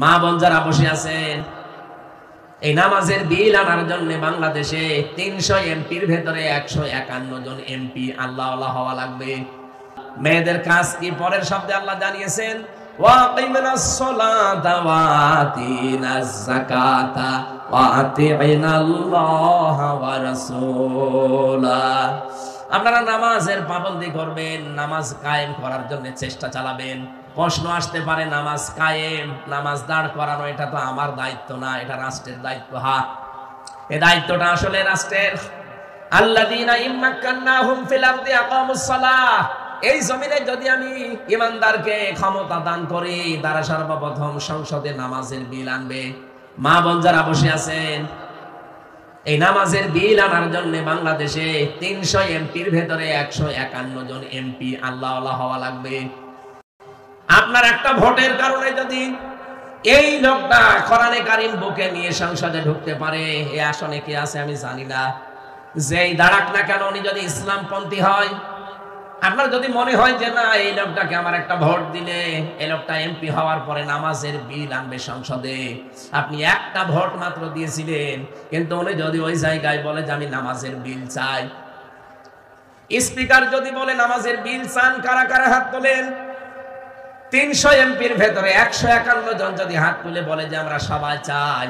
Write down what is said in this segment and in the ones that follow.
মা বোন যারা বসে আছেন, এই নামাজের বিল আনার জন্য বাংলাদেশে 300 এমপির ভেতরে 151 জন এমপি আল্লাহওয়ালা হওয়া লাগবে। মেয়েদের কাজ কি? পরের শব্দে আল্লাহ জানিয়েছেন, ওয়াকিমিনাস সালাতা ওয়া আতিনাজ যাকাতা ওয়া আতিনাল্লাহা ওয়া রাসূলা। আপনারা নামাজের পাবন্দি করবেন, নামাজ কায়েম করার জন্য চেষ্টা চালাবেন। প্রশ্ন আসতে পারে, নামাজ কায়েম, নামাজ দাঁড় করানো এটা তো আমার দায়িত্ব না, এটা রাষ্ট্রের দায়িত্ব। হ্যাঁ, এই দায়িত্বটা আসলে রাষ্ট্রের। আল্লাযীনা ইম্মাক্কান্নাহুম ফিল আরদি আকামুস সালাহ। এই জমিনে যদি আমি ইমানদারকে ক্ষমতা দান করি, তারা সর্বপ্রথম সংসদে নামাজের বিল আনবে। মা বোন যারা বসে আছেন, এই নামাজের বিল আনার জন্য বাংলাদেশে 300 এমপির ভেতরে 151 জন এমপি আল্লাহওয়ালা হওয়া লাগবে। আপনার একটা ভোটের কারণে যদি এই লোকটা কোরআনে কারীম বুকে নিয়ে সংসদে ঢুকতে পারে, এই আসনে কে আছে আমি জানি না, যেই দাঁড়াক না কেন উনি যদি ইসলামপন্থী হয়, আপনার যদি মনে হয় যে না এই লোকটাকে আমার একটা ভোট দিলে এই লোকটা এমপি হওয়ার পরে নামাজের বিল আনবে সংসদে, আপনি একটা ভোট মাত্র দিয়েছিলেন, কিন্তু উনি যদি ওই জায়গায় বলে যে আমি নামাজের বিল চাই, স্পিকার যদি বলে নামাজের বিল চান, কারা কারা হাত তোলেন? 300 এমপির ভেতরে 151 জন যদি হাত তুলে বলে যে আমরা সবাই চাই,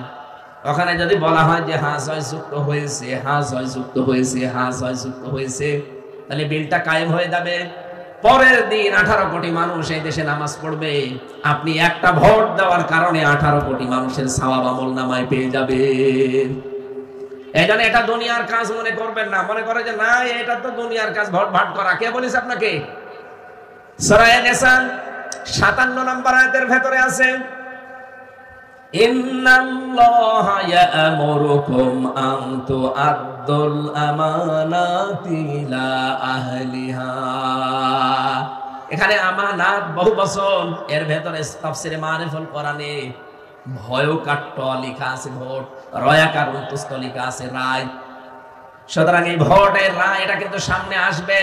ওখানে যদি বলা হয় যে হ্যাঁ জয়যুক্ত হয়েছে, হ্যাঁ জয়যুক্ত হয়েছে, হ্যাঁ জয়যুক্ত হয়েছে, তাহলে বিলটা কায়েম হয়ে যাবে। পরের দিন 18 কোটি মানুষ এই দেশে নামাজ পড়বে। আপনি একটা ভোট দেওয়ার কারণে 18 কোটি মানুষের সওয়াব আমলনামায় পেয়ে যাবেন। এই জন্য এটা দুনিয়ার কাজ মনে করবেন না। মনে করে যে না এটা তো দুনিয়ার কাজ, ভোট ভাট করা। কে বলেছে আপনাকে? সূরা নিসা 57 নম্বর আয়াতের ভেতরে আছে, ইন্নাল্লাহা ইয়া'মুরুকুম আন তু'আদ্দুল আমানাতি ইলা আহলিহা। এখানে আমানাত বহু বচন, এর ভেতরে তাফসীরে মারিফুল কোরআনে ভয়কাট্য লেখা আছে ভোট, রয়াকার উন্তুস্ত লেখা আছে রায়। সুতরাং এই ভোটের রায় এটা কিন্তু সামনে আসবে।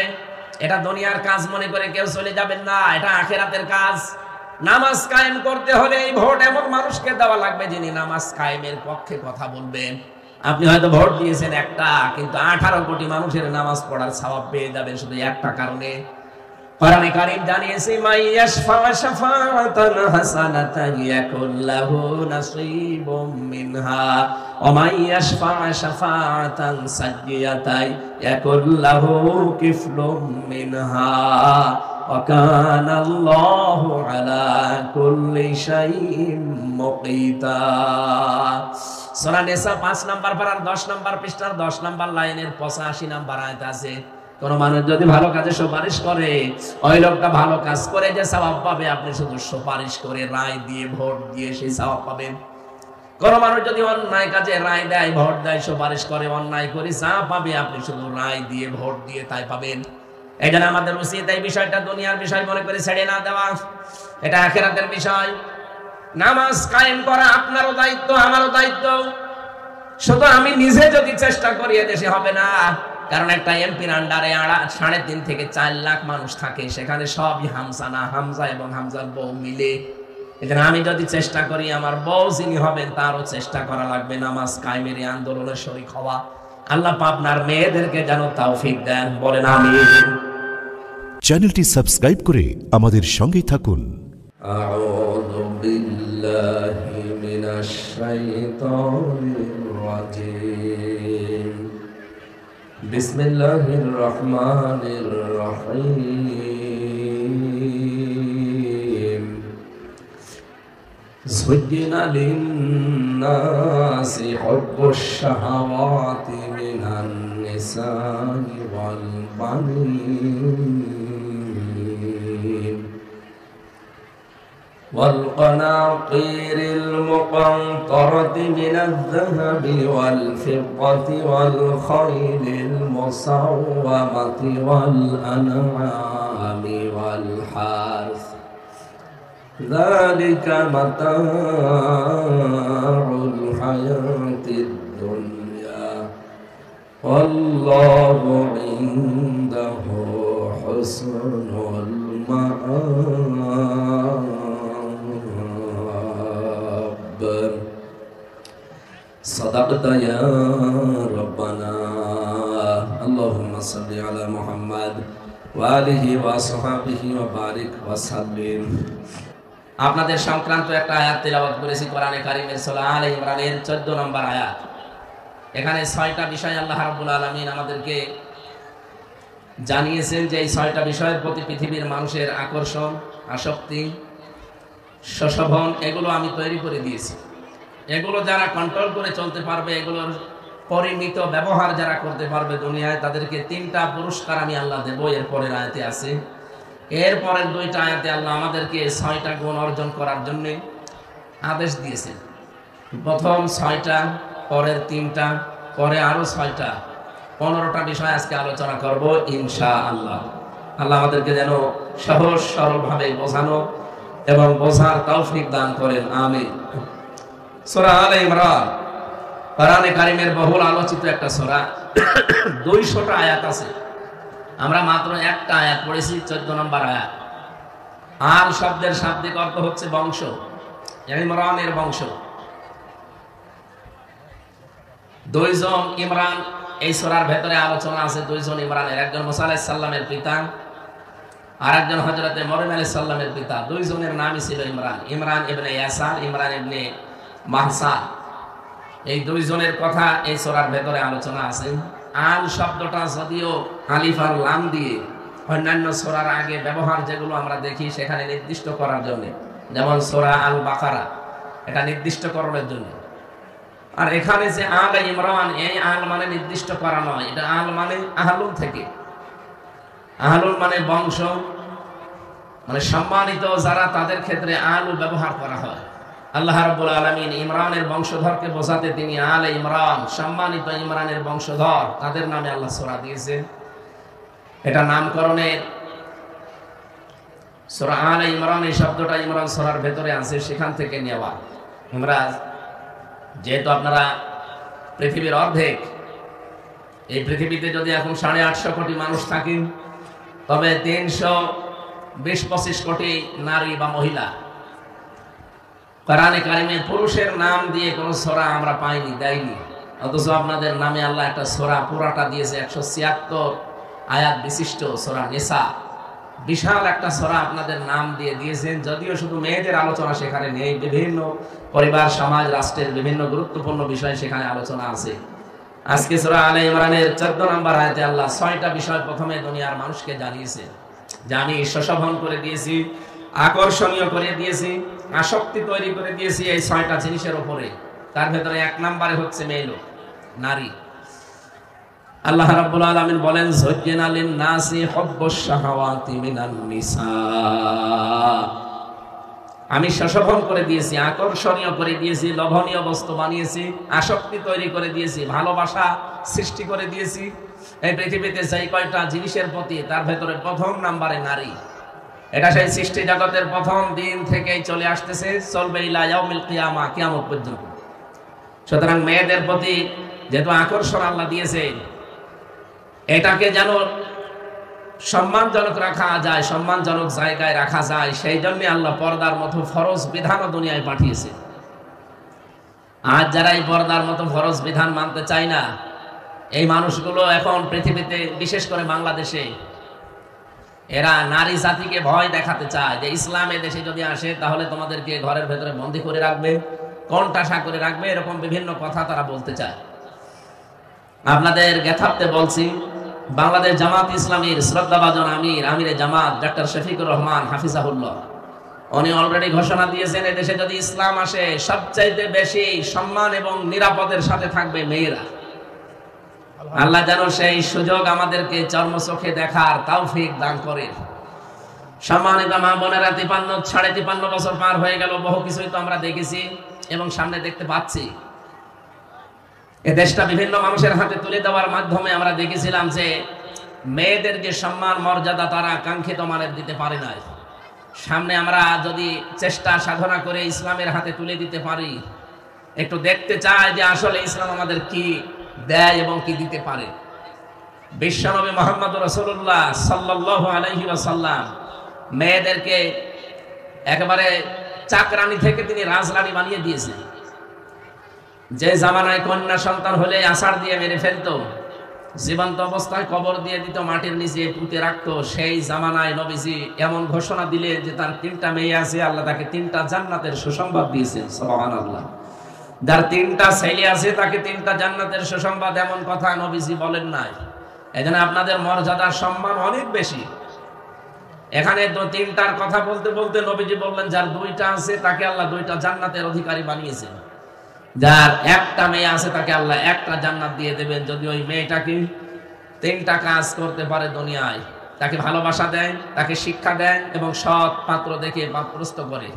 এটা দুনিয়ার কাজ মনে করে কেউ চলে যাবেন না, এটা আখিরাতের কাজ। নামাজ কায়েম করতে হলে এই ভোট এমন মানুষকে দেওয়া লাগবে যিনি নামাজ কায়েমের পক্ষে কথা বলবেন। আপনি হয়তো ভোট দিয়েছেন একটা, কিন্তু 18 কোটি মানুষের নামাজ পড়ার সওয়াব পেয়ে যাবেন শুধু একটা কারণে। কোরআনে কারীম জানিয়েছে, মাইয়াশফা শাফাআতান হাসানাতান ইয়াকুল লাহু নাসীবুম মিনহা ওয়া মাইয়াশফা শাফাআতান সাইয়্যাতান ইয়াকুল লাহু কিফলুম মিনহা ওয়া কানা আল্লাহু আলা কুল্লি শাইইন মুকিতা। সূরা নিসা 5 নম্বর পারার 10 নম্বর পৃষ্ঠার 10 নম্বর লাইনের 85 নম্বর আয়াত আছে, কোন মানুষ যদি ভালো কাজে সুপারিশ করে, ওই লোকটা ভালো কাজ করে যে সওয়াব পাবে, আপনি শুধু সুপারিশ করে রায় দিয়ে ভোট দিয়ে সেই সওয়াব পাবেন। কোন মানুষ যদি অন্যায় কাজে রায় দেয়, ভোট দেয়, সুপারিশ করে, অন্যায় করে যা পাবে আপনি শুধু রায় দিয়ে ভোট দিয়ে তাই পাবেন। এই জন্য আমাদের উচিত এই বিষয়টা দুনিয়ার বিষয় মনে করে ছেড়ে না দেওয়া, এটা আখিরাতের বিষয়। নামাজ কায়েম করা আপনারও দায়িত্ব, আমারও দায়িত্ব। শুধু আমি নিজে যদি চেষ্টা করি এদেশে হবে না, কারণ একটা এমপির আন্ডারে 3.5 থেকে 4 লাখ মানুষ থাকে, সেখানে সবই হামজা না, হামজা এবং হামজার বউ মিলে। এজন্য আমি যদি চেষ্টা করি, আমার বউ যিনি হবেন তারও চেষ্টা করা লাগবে নামাজ কায়েমের এই আন্দোলনের শরীক হওয়া। আল্লাহ আপনার মেয়েদেরকে যেন তৌফিক দেন, বলেন আমিন। চ্যানেলটি সাবস্ক্রাইব করে আমাদের সঙ্গেই থাকুন। আউযু বিল্লাহি মিনাশ শাইতানির রাজীম। বিসমিল্লাহির রহমানির রহিম। যুয়্যিনা লিন-নাসি হুব্বুশ শাহাওয়াতি মিনান নিসাই ওয়াল বানীন والقناطير المقنطرة من الذهب والفضة والخيل المسومة والأنعام والحرث ذلك متاع الحياة الدنيا والله عنده حسن المآب। رب صدقت يا ربنا اللهم صل على محمد وآله وصحبه وبارك وسلم আপনাদের সংক্রান্ত একটা আয়াত তেলাওয়াত করেছি কোরআনে কারীমের সূরা আলে ইমরানের 14 নম্বর আয়াত। এখানে 6টা বিষয় আল্লাহ রাব্বুল আলামিন আমাদেরকে জানিয়েছেন যে এই 6টা বিষয়ের প্রতি পৃথিবীর মানুষের আকর্ষণ, আসক্তি, শোষণ এগুলো আমি তৈরি করে দিয়েছি। এগুলো যারা কন্ট্রোল করে চলতে পারবে, এগুলোর পরিমিত ব্যবহার যারা করতে পারবে দুনিয়ায়, তাদেরকে 3টা পুরস্কার আমি আল্লাহ দেব। এরপরের আয়াতে আছে, এরপরের 2টা আয়াতে আল্লাহ আমাদেরকে 6টা গুণ অর্জন করার জন্য আদেশ দিয়েছেন। প্রথম 6টা, পরের 3টা, পরে আরো 6টা, 15টা বিষয় আজকে আলোচনা করব ইনশাআল্লাহ। আল্লাহ আমাদেরকে যেন সহজ সরল ভাবে বোঝানো এবং বোঝার তৌফিক দান করেন, আমিন। সূরা আলে ইমরান কোরআনে কারীমের বহুল আলোচিত একটা সূরা। 200টা আয়াত আছে, আমরা মাত্র একটা আয়াত পড়েছি, 14 নম্বর আয়াত। আল শব্দের শাব্দিক অর্থ হচ্ছে বংশ, ইমরানের বংশ। 2 জন ইমরান এই সূরার ভেতরে আলোচনা আছে। 2 জন ইমরানের, একজন মুসা আলাইহিস সালামের পিতা আর একজন হযরতে মরিয়ম আলাইহিস সালামের পিতা। 2 জনের নামই ছিল ইমরান, ইমরান ইবনে ইয়াসার, ইমরান ইবনে মাহসান। এই 2 জনের কথা এই সূরার ভেতরে আলোচনা আছে। আল শব্দটা যদিও আলিফ আর লাম দিয়ে অন্যান্য সূরার আগে ব্যবহার যেগুলো আমরা দেখি সেখানে নির্দিষ্ট করার জন্য, যেমন সূরা আল বাকারা, এটা নির্দিষ্টকরণের জন্য। আর এখানে যে আল ইমরান, এই আল মানে নির্দিষ্ট করা নয়, এটা আল মানে আহলুন থেকে। আহলুন মানে বংশ, মানে সম্মানিত যারা, তাদের ক্ষেত্রে আলু ব্যবহার করা হয়। আল্লাহ রাব্বুল আলামিন ইমরানের বংশধরকে বোঝাতে তিনি আলে ইমরান, সম্মানিত ইমরানের বংশধর, তাদের নামে আল্লাহ সূরা দিয়েছেন। এটা নামকরণের সূরা আলে ইমরান, এই শব্দটা ইমরান সূরার ভেতরে আছে, সেখান থেকে নেওয়া। ইমরান যেহেতু আপনারা পৃথিবীর অর্ধেক, এই পৃথিবীতে যদি এখন 850 কোটি মানুষ থাকে, তবে 320-25 কোটি নারী বা মহিলা। কোরআনে কারীমে পুরুষের নাম দিয়ে কোন সূরা আমরা পাইনি, দেয়নি। অথচ আপনাদের নামে আল্লাহ একটা সূরা পুরাটা দিয়েছে, 176 আয়াত বিশিষ্ট সূরা নিসা। বিশাল একটা সূরা আপনাদের নাম দিয়ে দিয়েছেন, যদিও শুধু মেয়েদের আলোচনা সেখানে নেই, বিভিন্ন পরিবার, সমাজ, রাষ্ট্রের বিভিন্ন গুরুত্বপূর্ণ বিষয় সেখানে আলোচনা আছে। আজকে সূরা আলে ইমরানের 14 নম্বর আয়াতে আল্লাহ 6টা বিষয় প্রথমে দুনিয়ার মানুষকে জানিয়েছে যে আমি শোষণ করে দিয়েছি, আকর্ষণীয় করে দিয়েছি, আসক্তি তৈরি করে দিয়েছি এই 6টা জিনিসের উপরে। তার ভেতরে 1 নম্বরে হচ্ছে মেয়ে লোক, নারী। আল্লাহ রাব্বুল আলামিন বলেন, যুজ্জিনা লিন-নাসি হুব্বুশ শাহাওয়াতি মিনান নিসা। আমি শোষণ করে দিয়েছি, আকর্ষণীয় করে দিয়েছি, লোভনীয় বস্তু বানিয়েছি, আসক্তি তৈরি করে দিয়েছি, ভালোবাসা সৃষ্টি করে দিয়েছি এই পৃথিবীতে যেই কয়টা জিনিসের প্রতি, তার ভেতরে প্রথম নম্বরে নারী। এটা সেই সৃষ্টি জগতের প্রথম দিন থেকেই চলে আসতেছে, চলবে ইলা ইয়াউমিল কিয়ামা, কিয়ামত পর্যন্ত। সুতরাং মেয়েদের প্রতি যেহেতু আকর্ষণ আল্লাহ দিয়েছে, এটাকে যেন সম্মানজনক রাখা যায়, সম্মানজনক জায়গায় রাখা যায়, সেই জন্য আল্লাহ পর্দার মতো ফরজ বিধানও দুনিয়ায় পাঠিয়েছে। আজ যারা এই পর্দার মতো ফরজ বিধান মানতে চায় না, এই মানুষগুলো এখন পৃথিবীতে, বিশেষ করে বাংলাদেশে, এরা নারী জাতিকে ভয় দেখাতে চায় যে ইসলাম দেশে যদি আসে তাহলে তোমাদেরকে ঘরের ভেতরে বন্দী করে রাখবে, কণ্ঠাসা করে রাখবে, এরকম বিভিন্ন কথা তারা বলতে চায়। আপনাদের জ্ঞাতার্থে বলছি, বাংলাদেশ জামাত ইসলামীর শ্রদ্ধাভাজন আমিরে জামাত ডক্টর শফিকুর রহমান হাফিজাহুল্লাহ, উনি অলরেডি ঘোষণা দিয়েছেন এদেশে যদি ইসলাম আসে সবচাইতে বেশি সম্মান এবং নিরাপদের সাথে থাকবে মেয়েরা। আল্লাহ যেন সেই সুযোগ আমাদেরকে চর্মচোখে দেখার তৌফিক দান করেন। সম্মানিত মা বোনেরা, 53 বছর পার হয়ে গেল, বহু কিছুই তো আমরা দেখেছি এবং সামনে দেখতে পাচ্ছি। এ দেশটা বিভিন্ন মানুষের হাতে তুলে দেওয়ার মাধ্যমে আমরা দেখেছিলাম যে মেয়েদের যে সম্মান মর্যাদা তারা কাঙ্ক্ষিত মানের দিতে পারে না। সামনে আমরা যদি চেষ্টা সাধনা করে ইসলামের হাতে তুলে দিতে পারি, একটু দেখতে চাই যে আসলে ইসলাম আমাদের কি দেয় এবং কি দিতে পারে। বিশ্বনবী মুহাম্মদ রাসূলুল্লাহ সাল্লাল্লাহু আলাইহি ওয়াসাল্লাম মেয়েদেরকে একেবারে চাকরানী থেকে তিনি রাজরানী বানিয়ে দিয়েছেন। যে জামানায় কন্যা সন্তান হলে আষাঢ় দিয়ে মেরে ফেলতো, জীবন্ত অবস্থায় কবর দিয়ে দিত, মাটির নিচে পুঁতে রাখতো, সেই জামানায় নবীজি এমন ঘোষণা দিলে যে তার 3টা মেয়ে আছে, আল্লাহ তাকে 3টা জান্নাতের সুসংবাদ দিয়েছেন। সুবহানাল্লাহ। যার 3টা ছেলে আছে তাকে 3টা জান্নাতের সুসংবাদ, এমন কথা নবীজি বলেন নাই। এজন্য আপনাদের মর্যাদা সম্মান অনেক বেশি। এখানে 3টার কথা বলতে বলতে নবীজি বললেন যার 2টা আছে তাকে আল্লাহ 2টা জান্নাতের অধিকারী বানিয়েছেন, যার 1টা মেয়ে আছে তাকে আল্লাহ 1টা জান্নাত দিয়ে দেবেন যদি ওই মেয়েটাকে 3টা কাজ করতে পারে দুনিয়ায়। তাকে ভালোবাসা দেয়, তাকে শিক্ষা দেয় এবং সৎ পাত্র দেখে পাত্রস্থ করে।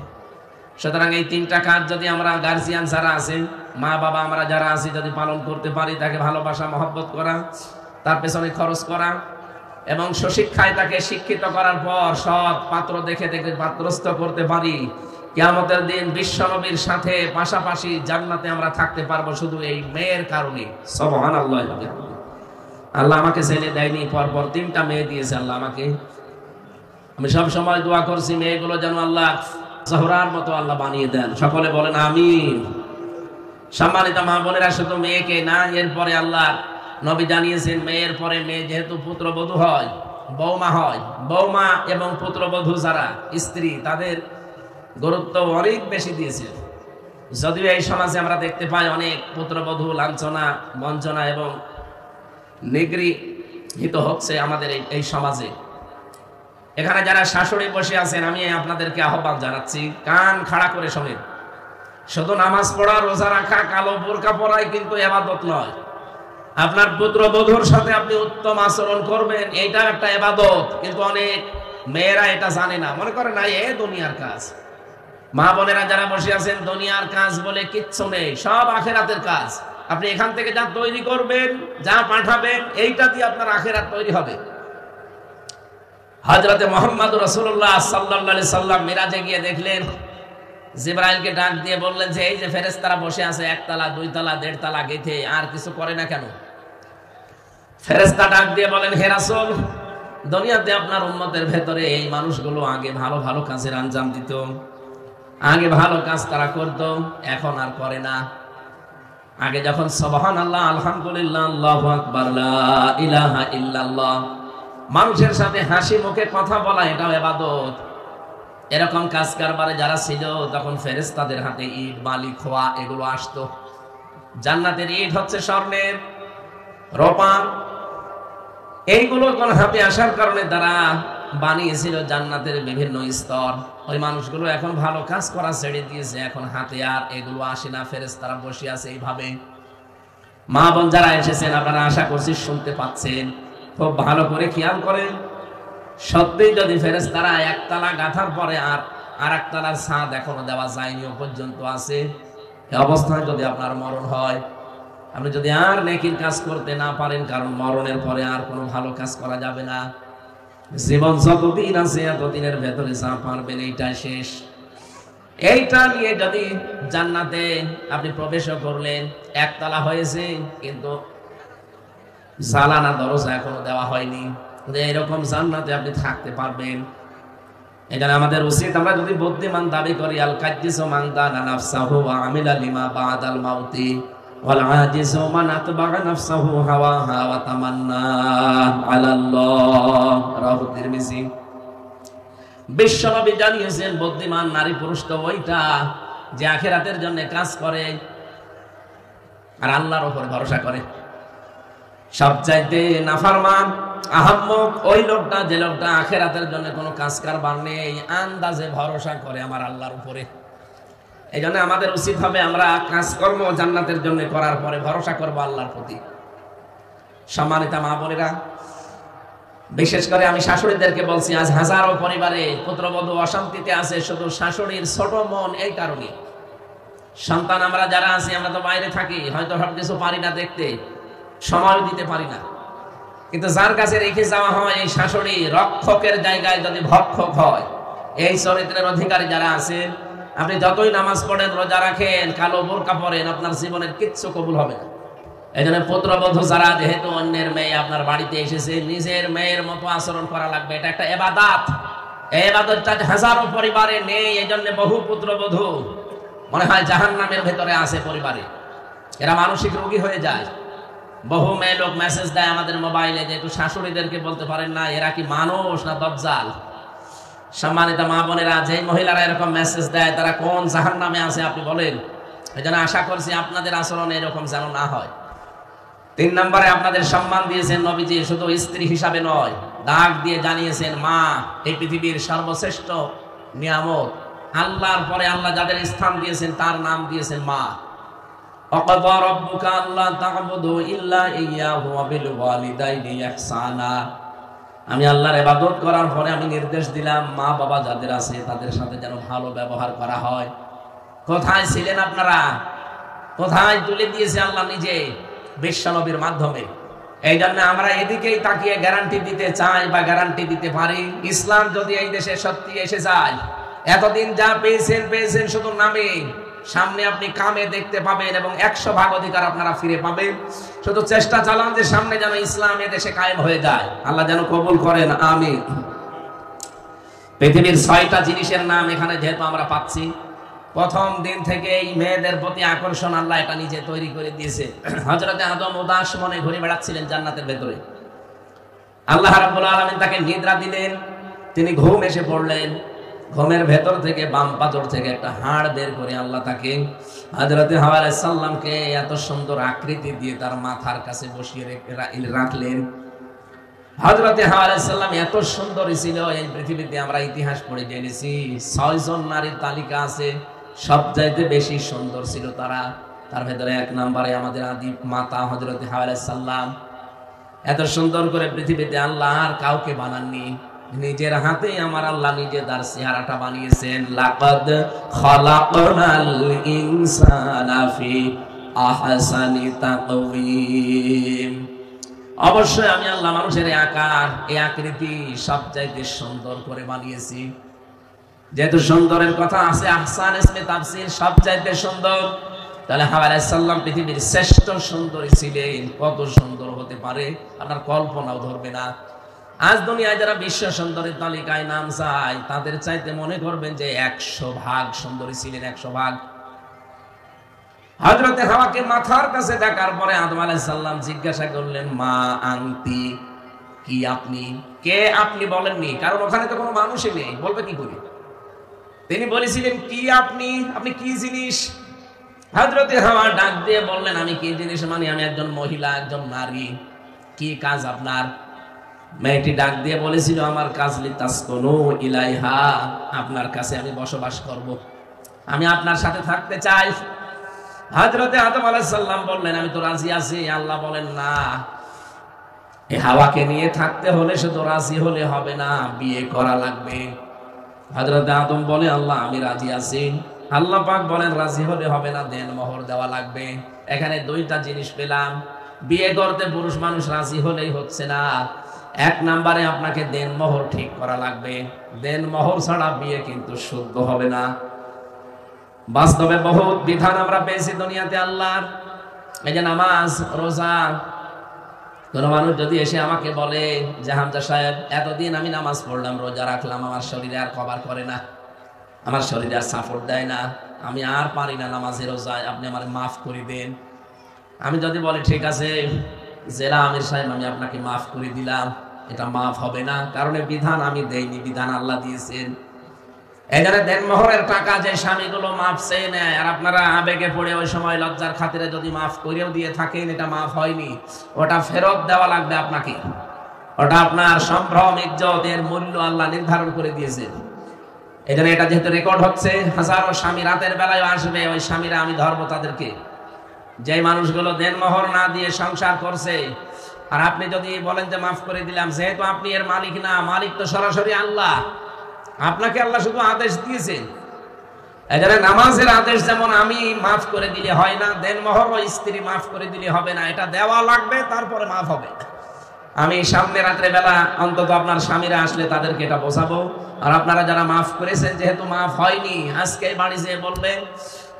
সুতরাং এই 3টা কাজ যদি আমরা গার্জিয়ান যারা আছে, মা বাবা আমরা যারা আছি, যদি পালন করতে পারি, তাকে ভালোবাসা মহব্বত করা, তার পেছনে খরচ করা এবং সুশিক্ষায় তাকে শিক্ষিত করার পর সৎ পাত্র দেখে দেখে পাত্রস্থ করতে পারি, কিয়ামতের দিন বিশ্বনবীর সাথে পাশাপাশি জান্নাতে আমরা থাকতে পারবো শুধু এই মেয়ের কারণে। সুবহানাল্লাহ। আল্লাহ আমাকে ছেলে দেয়নি, পরপর 3টা মেয়ে দিয়েছে আল্লাহ আমাকে। আমি সব সময় দোয়া করছি মেয়েগুলো যেন আল্লাহ জোহরার মতো আল্লাহ বানিয়ে দেন। সকলে বলেন আমিন। সম্মানিত মা বোনেরা, শুধু মেয়েকে না, এরপরে আল্লাহ নবী জানিয়েছেন মেয়ের পরে মেয়ে যেহেতু পুত্রবধূ হয়, বৌমা হয়, বৌমা এবং পুত্রবধূ যারা স্ত্রী, তাদের গুরুত্ব অনেক বেশি দিয়েছে। যদিও এই সমাজে আমরা দেখতে পাই অনেক পুত্রবধূ লাঞ্ছনা, বঞ্চনা এবং নিগৃহীত হচ্ছে আমাদের এই সমাজে। এখানে যারা শাশুড়ি বসে আছেন, আমি আপনাদেরকে আহ্বান জানাচ্ছি, কান খাড়া করে শোনেন। শুধু নামাজ পড়া, রোজা রাখা, কালো বোরকা পরাই কিন্তু ইবাদত নয়। আপনার পুত্রবধূর সাথে আপনি উত্তম আচরণ করবেন, এইটা একটা ইবাদত। কিন্তু অনেক মেয়েরা এটা জানে না, মনে করে না এ দুনিয়ার কাজ। মা বোনেরা যারা বসে আছেন, দুনিয়ার কাজ বলে কিচ্ছু নেই, সব আখেরাতের কাজ। আপনি এখান থেকে যা তৈরি করবেন, যা পাঠাবেন, এইটা দিয়ে আপনার আখেরাত তৈরি হবে। হযরতে মুহাম্মদ রাসূলুল্লাহ সাল্লাল্লাহু আলাইহি সাল্লাম মিরাজে গিয়ে দেখলেন, জিবরাইলকে ডাক দিয়ে বললেন যে এই যে ফেরেশতারা বসে আছে 1 তলা 2 তলা 1.5 তলা গেথে, আর কিছু করে না কেন? ফেরেশতা ডাক দিয়ে বলেন, হে রাসূল, দুনিয়াতে আপনার উম্মতের ভেতরে এই মানুষগুলো আগে ভালো ভালো কাজের আঞ্জাম দিত, আগে ভালো কাজ তারা করত, এখন আর করে না। আগে যখন সুবহানাল্লাহ, আলহামদুলিল্লাহ, আল্লাহু আকবার, লা ইলাহা ইল্লাল্লাহ, মানুষের সাথে হাসি মুখে কথা বলা, এটাও ইবাদত। এরকম কাজ কারবারে যারা ছিল, তখন ফেরেশতাদের হাতে ইট, বালি, খোয়া এগুলো আসতো। জান্নাতের ইট হচ্ছে স্বর্ণের, রূপা, এইগুলো কোন হাতে আসার কারণে তারা বানিয়েছিল জান্নাতের বিভিন্ন স্তর। ওই মানুষগুলো এখন ভালো কাজ করা ছেড়ে দিয়েছে, এখন হাতে আর এগুলো আসে না, ফেরেশতারা বসে আছে এইভাবে। মা বোন যারা এসেছেন, আপনারা আশা করছি শুনতে পাচ্ছেন, খুব ভালো করে খেয়াল করেন। সত্যি যদি ফেরেশতারা 1 তলা গাঁথার পরে আর 1 তলার ছাদ এখনো দেওয়া যায়নি, ও পর্যন্ত আছে, এই অবস্থায় যদি আপনার মরণ হয়, আপনি যদি আর নেকির কাজ করতে না পারেন, কারণ মরণের পরে আর কোনো ভালো কাজ করা যাবে না। জীবন যতদিন আছে এতদিনের ভেতরে যা পারবেন এইটাই শেষ। এইটা নিয়ে যদি জান্নাতে আপনি প্রবেশ করলেন, 1 তলা হয়েছে কিন্তু জানালা দরজা এখনো দেওয়া হয়নি, এরকম জান্নাতে আপনি থাকতে পারবেন। এখানে আমাদের উচিত, আমরা যদি বুদ্ধিমান দাবি করি, আল কাজ্জিসু মান দানা নাফসাহু ওয়া আমিলা লিমা বাদাল মাউতি ওয়াল আজিজু মান আতবা'a নাফসাহু হাওয়াহা ওয়া তামান্না আলাল্লাহ, রাহু তিরমিজি। বিশ্বনবী জানিয়েছেন, বুদ্ধিমান নারী পুরুষ তো ওইটা যে আখিরাতের জন্য কাজ করে আর আল্লাহর উপর ভরসা করে। সবচাইতে নাফরমান, আহাম্মক ওই লোকটা যে লোকটা আখিরাতের জন্য কোনো কাজ কারবার নেই, আন্দাজে ভরসা করে আমার আল্লাহর উপরে। এই জন্য আমাদের উচিত হবে আমরা কাজকর্ম জান্নাতের জন্য করার পরে ভরসা করবো আল্লাহর প্রতি। সম্মানিত মা বোনেরা, বিশেষ করে আমি শাশুড়িদেরকে বলছি, আজ হাজারো পরিবারে পুত্রবধূ অশান্তিতে আছে, শুধু শাশুড়ির ছোট মন। এই কারণে সন্তান আমরা যারা আছি, আমরা তো বাইরে থাকি, হয়তো সব কিছু পারি না দেখতে, সময় দিতে পারি না, কিন্তু যার কাছে রেখে যাওয়া হয়, এই শাশুড়ি রক্ষকের জায়গায় যদি ভক্ষক হয়, এই চরিত্রের অধিকারী যারা আছে, আপনি যতই নামাজ পড়েন, রোজা রাখেন, কালো বোরকা পরেন, আপনার জীবনের কিচ্ছু কবুল হবে না। এই জন্য পুত্রবধূ যারা, যেহেতু অন্যের মেয়ে আপনার বাড়িতে এসেছে, নিজের মেয়ের মতো আচরণ করা লাগবে। এটা একটা ইবাদত, এই ইবাদতটা হাজারো পরিবারে নেই, এজন্য বহু পুত্রবধূ মনে হয় জাহান্নামের ভেতরে আছে পরিবারে, এরা মানসিক রোগী হয়ে যায়। বহু মেয়ে লোক মেসেজ দেয় আমাদের মোবাইলে যে একটু শাশুড়িদেরকে বলতে পারেন না এরা কি মানুষ না দজ্জাল। সম্মানিত মা বোনেরা, যে মহিলারা এরকম মেসেজ দেয় তারা কোন জাহান্নামে আছে আপনি বলেন। এই জন্য আশা করছি আপনাদের আচরণ এরকম যেন না হয়। 3 নম্বরে আপনাদের সম্মান দিয়েছেন নবীজি, শুধু স্ত্রী হিসাবে নয়, ডাক দিয়ে জানিয়েছেন মা এই পৃথিবীর সর্বশ্রেষ্ঠ নিয়ামত। আল্লাহর পরে আল্লাহ যাদের স্থান দিয়েছেন তার নাম দিয়েছেন মা। ওয়াকাযা রাব্বুকা আল্লা তা'বুদু ইল্লা ইয়্যাহু ওয়া বিল ওয়ালিদাইনি ইহসানা। আমি আল্লাহর ইবাদত করার পরে আমি নির্দেশ দিলাম মা বাবা যাদের আছে তাদের সাথে যেন ভালো ব্যবহার করা হয়। কোথায় ছিলেন আপনারা? কোথায় তুলে দিয়েছে আল্লাহ নিজে বিশ্বনবীর মাধ্যমে। এই জন্য আমরা এদিকেই তাকিয়ে গ্যারান্টি দিতে চাই বা গ্যারান্টি দিতে পারি, ইসলাম যদি এই দেশে সত্যি এসে যায়, এতদিন যা পেয়েছেন শুধু নামে, সামনে আপনি কামে দেখতে পাবেন এবং 100% অধিকার আপনারা ফিরে পাবেন। শুধু চেষ্টা চালান যে সামনে যেন ইসলাম এ দেশে কায়েম হয়ে যায়। আল্লাহ যেন কবুল করেন, আমিন। পৃথিবীর 6টা জিনিসের নাম এখানে যেহেতু আমরা পাচ্ছি, প্রথম দিন থেকে এই মেয়েদের প্রতি আকর্ষণ আল্লাহ এটা নিজে তৈরি করে দিয়েছে। হযরতে আদম উদাস মনে ঘুরে বেড়াচ্ছিলেন জান্নাতের ভেতরে, আল্লাহ রাব্বুল আলামিন তাকে নিদ্রা দিলেন, তিনি ঘুম এসে পড়লেন। ঘুমের ভেতর থেকে বাম পাথর থেকে একটা হাড় বের করে আল্লাহ তাকে হযরতে হাওয়া আলাইহিস সালামকে এত সুন্দর আকৃতি দিয়ে তার মাথার কাছে বসিয়ে রাখলেন। হযরতে হাওয়া আলাইহিস সালাম এত সুন্দরী ছিল, এই পৃথিবীতে আমরা ইতিহাস পড়ে জেনেছি 6 জন নারীর তালিকা আছে, সবচাইতে বেশি সুন্দর ছিল তারা। তার ভেতরে 1 নম্বরে আমাদের আদি মাতা হযরতে হাওয়া আলাইহিস সালাম। এত সুন্দর করে পৃথিবীতে আল্লাহ আর কাউকে বানাননি, নিজের হাতে আমার আল্লাহ নিজে তার চেহারাটা বানিয়েছেন। লাকাদ খালাকনাল ইনসানা ফি আহসানি তাকওয়িম। অবশ্যই আমি আল্লাহ মানুষের আকার, এই আকৃতি সবচাইতে সুন্দর করে বানিয়েছি। যেহেতু সুন্দরের কথা আছে, আহসান ইসমে তাফসীর সবচাইতে সুন্দর, তাহলে হাওয়া আলাইহিস সালাম পৃথিবীর শ্রেষ্ঠ সুন্দরী ছিলেন। কত সুন্দর হতে পারে আপনার কল্পনাও ধরবে না। আজ দুনিয়ায় যারা বিশ্ব সুন্দরীর তালিকায় নাম চায় তাদের চাইতে মনে করবেন যে 100% সুন্দরী ছিলেন, 100%। হযরতে হাওয়াকে মাথার কাছে দেখার পরে আদম আলাইহিস সালাম জিজ্ঞাসা করলেন মা আনতি, কি আপনি? কে আপনি বলেননি, কারণ ওখানে তো কোনো মানুষই নেই, বলবে কি করে? তিনি বলেছিলেন কি আপনি, আপনি কি জিনিস? হযরতে হাওয়া ডাক দিয়ে বললেন আমি কি জিনিস মানে আমি একজন মহিলা, একজন নারী। কি কাজ আপনার? মেয়েটি ডাক দিয়ে বলেছিল আমার কাজ লিতাসকুনু ইলাইহা, আপনার কাছে আমি বসবাস করব, আমি আপনার সাথে থাকতে চাই। হযরতে আদম আলাইহিস সালাম বললেন আমি তো রাজি আছি। আল্লাহ বলেন না, এই হাওয়াকে নিয়ে থাকতে হলে শুধু রাজি হলে হবে না, বিয়ে করা লাগবে। হযরতে আদম বলে আল্লাহ আমি রাজি আছি। আল্লাহ পাক বলেন রাজি হলে হবে না, দেন মোহর দেওয়া লাগবে। এখানে 2টা জিনিস পেলাম। বিয়ে করতে পুরুষ মানুষ রাজি হলেই হচ্ছে না, 1 নম্বরে আপনাকে দেন মোহর ঠিক করা লাগবে। দেন মোহর ছাড়া বিয়ে কিন্তু শুদ্ধ হবে না। বাস্তবে বহুত বিধান আমরা পেয়েছি দুনিয়াতে আল্লাহর। এই যে নামাজ, রোজা, কোন মানুষ যদি এসে আমাকে বলে যে হামজা সাহেব এতদিন আমি নামাজ পড়লাম, রোজা রাখলাম, আমার শরীরে আর কভার করে না, আমার শরীরে আর সাপোর্ট দেয় না, আমি আর পারি না নামাজে রোজায়, আপনি আমার মাফ করে দেন। আমি যদি বলি ঠিক আছে জেলা আমির সাহেব আমি আপনাকে মাফ করে দিলাম, এটা মাফ হবে না, কারণ বিধান আমি দেইনি, বিধান আল্লাহ দিয়েছেন। এখানে দেনমোহরের টাকা যে স্বামীগুলো মাফ চেয়ে নেয় আর আপনারা আবেগে পড়ে ওই সময় লজ্জার খাতিরে যদি মাফ করেও দিয়ে থাকেন, এটা মাফ হয়নি, ওটা ফেরত দেওয়া লাগবে আপনাকে। ওটা আপনার সম্ভ্রম, ইজ্জত, এর মূল্য আল্লাহ নির্ধারণ করে দিয়েছে। এখানে এটা যেহেতু রেকর্ড হচ্ছে, হাজারো স্বামী রাতের বেলায় আসবে, ওই স্বামীরা আমি ধরবো তাদেরকে, যে মানুষগুলো দেনমোহর না দিয়ে সংসার করছে। আর আপনি যদি বলেন যে মাফ করে দিলাম, যেহেতু আপনি এর মালিক না, মালিক তো সরাসরি আল্লাহ, আপনাকে আল্লাহ শুধু আদেশ দিয়েছেন। এখানে নামাজের আদেশ যেমন আমি মাফ করে দিলে হয় না, দেনমোহর ও স্ত্রী মাফ করে দিলে হবে না, এটা দেওয়া লাগবে, তারপরে মাফ হবে। আমি সামনে রাত্রে বেলা অন্তত আপনার স্বামীরা আসলে তাদেরকে এটা বোঝাবো। আর আপনারা যারা মাফ করেছেন, যেহেতু মাফ হয়নি, আজকে বাড়ি যেয়ে বলবেন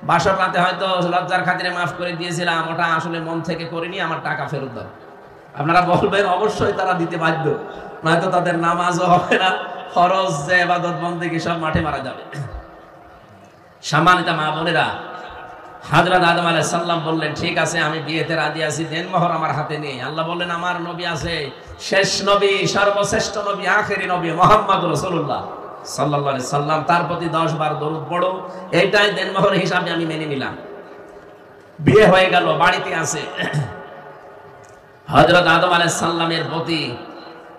বাসর রাতে হয়তো লজ্জার খাতিরে মাফ করে দিয়েছিলাম, ওটা আসলে মন থেকে করিনি, আমার টাকা ফেরত দাও। আপনারা বলবেন, অবশ্যই তারা দিতে বাধ্য, নয়তো তাদের নামাজও হবে না, ফরজ যে ইবাদত বন্দেগী সব মাঠে মারা যাবে। সম্মানিত মা বোনেরা, হযরত আদম আলাইহিস সালাম বললেন, ঠিক আছে আমি বিয়েতে রাজি আছি, দেনমোহর আমার হাতে নেই। আল্লাহ বললেন, আমার নবী আছে, শেষ নবী, সর্বশ্রেষ্ঠ নবী, আখেরি নবী মুহাম্মদ রাসূলুল্লাহ সাল্লাল্লাহু আলাইহি সাল্লাম, তার প্রতি 10 বার দরুদ পড়ো, এইটাই দেনমোহর হিসাবে আমি মেনে নিলাম। বিয়ে হয়ে গেল, বাড়িতে আছে। হযরত আদম আলাইহিস সালামের প্রতি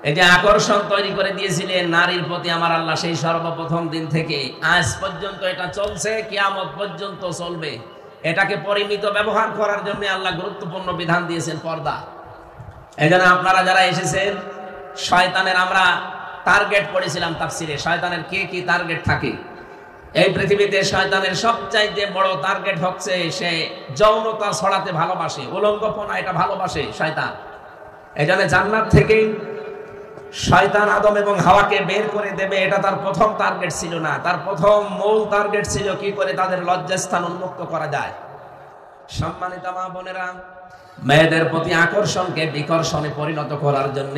এই যে আকর্ষণ তৈরি করে দিয়েছিলেন নারীর প্রতি আমার আল্লাহ, সেই সর্বপ্রথম দিন থেকে আজ পর্যন্ত এটা চলছে, কিয়ামত পর্যন্ত চলবে। এটাকে পরিমিত ব্যবহার করার জন্য আল্লাহ গুরুত্বপূর্ণ বিধান দিয়েছেন পর্দা। এজন্য আপনারা যারা এসেছেন, শয়তানের আমরা টার্গেট পড়েছিলাম তাফসিরে, শয়তানের কি কি টার্গেট থাকে এই পৃথিবীতে। শয়তানের সবচাইতে বড় টার্গেট হচ্ছে সে যৌনতা ছড়াতে ভালোবাসে, উলঙ্গপনা এটা ভালোবাসে শয়তান। এজন্য জান্নাত থেকে শয়তান আদম এবং হাওয়াকে বের করে দেবে, এটা তার প্রথম টার্গেট ছিল না। তার প্রথম মূল টার্গেট ছিল কি করে তাদের লজ্জাস্থান উন্মুক্ত করা যায়। সম্মানিত মা বোনেরা, মেয়েদের প্রতি আকর্ষণকে বিকর্ষণে পরিণত করার জন্য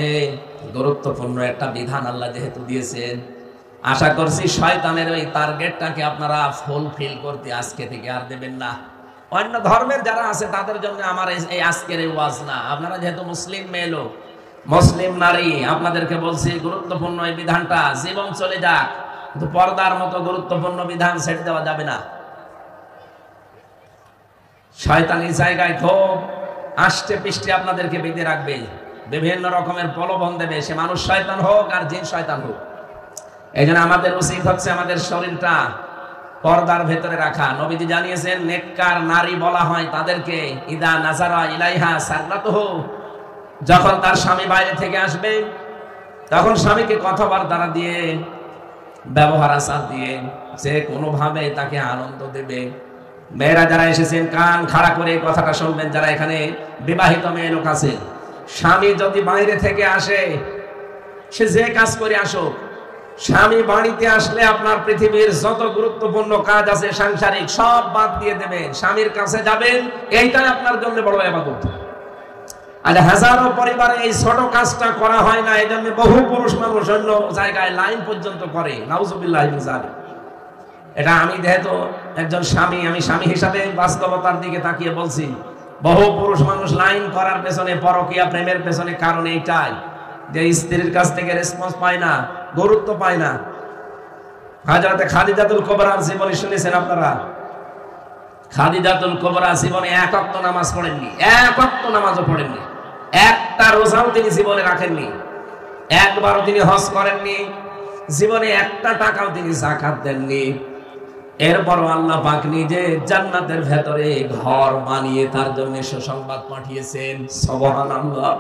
গুরুত্বপূর্ণ একটা বিধান আল্লাহ যেহেতু দিয়েছেন, আশা করছি শয়তানের ওই টার্গেটটাকে আপনারা ফুলফিল করতে আজকে থেকে আর দেবেন না। অন্য ধর্মের যারা আছে তাদের জন্য আমার এই আজকের এই ওয়াজ না। আপনারা যেহেতু মুসলিম মেয়ে লোক, মুসলিম নারী, আপনাদেরকে বলছি গুরুত্বপূর্ণ এই বিধানটা জীবন চলে যাক, কিন্তু পর্দার মতো গুরুত্বপূর্ণ বিধান ছেড়ে দেওয়া যাবে না। শয়তানি জায়গায় খুব আষ্টে পৃষ্ঠে আপনাদেরকে বেঁধে রাখবে, বিভিন্ন রকমের প্রলোভন দেবে, সে মানুষ শয়তান হোক আর জিন শয়তান হোক। এই জন্য আমাদের উচিত হচ্ছে আমাদের শরীরটা পর্দার ভেতরে রাখা। নবীজি জানিয়েছেন, নেককার নারী বলা হয় তাদেরকে, ইদা নাজারা ইলাইহা সাররাতুহু, যখন তার স্বামী বাইরে থেকে আসবে তখন স্বামীকে কথাবার্তা দিয়ে, ব্যবহার আচার দিয়ে যে কোনোভাবে তাকে আনন্দ দেবে। মেয়েরা যারা এসেছেন কান খাড়া করে এই কথাটা শুনবেন, যারা এখানে বিবাহিত মেয়ে লোক আছে, স্বামী যদি বাইরে থেকে আসে, সে যে কাজ করে আসুক, স্বামী বাড়িতে আসলে আপনার পৃথিবীর যত গুরুত্বপূর্ণ কাজ আছে সাংসারিক সব বাদ দিয়ে দেবেন, স্বামীর কাছে যাবেন, এইটাই আপনার জন্য বড় ইবাদত। আজ হাজারো পরিবারে এই ছোট কাজটা করা হয় না, এই জন্য বহু পুরুষ মানুষ অন্য জায়গায় লাইন পর্যন্ত করে, নাউজুবিল্লাহ মিন যালিক। এটা আমি যেহেতু একজন স্বামী, আমি স্বামী হিসাবে বাস্তবতার দিকে তাকিয়ে বলছি, বহু পুরুষ মানুষ লাইন করার পেছনে, পরকীয়া প্রেমের পেছনে কারণ এইটাই যে স্ত্রীর কাছ থেকে রেসপন্স পায় না, গুরুত্ব পায় না। হযরতে খাদিজাতুল কুবরার জীবনী শুনেছেন আপনারা? খাদিজাতুল কুবরা জীবনে এক ওয়াক্ত নামাজ পড়েননি, এক ওয়াক্ত নামাজও পড়েননি, একটা রোজাও তিনি জীবনে রাখেননি, একবারও তিনি হজ করেননি, জীবনে একটা টাকাও তিনি যাকাত দেননি। এরপরও আল্লাহ পাক নিজে জান্নাতের ভেতরে ঘর বানিয়ে তার জন্য সুসংবাদ পাঠিয়েছেন, সুবহানাল্লাহ।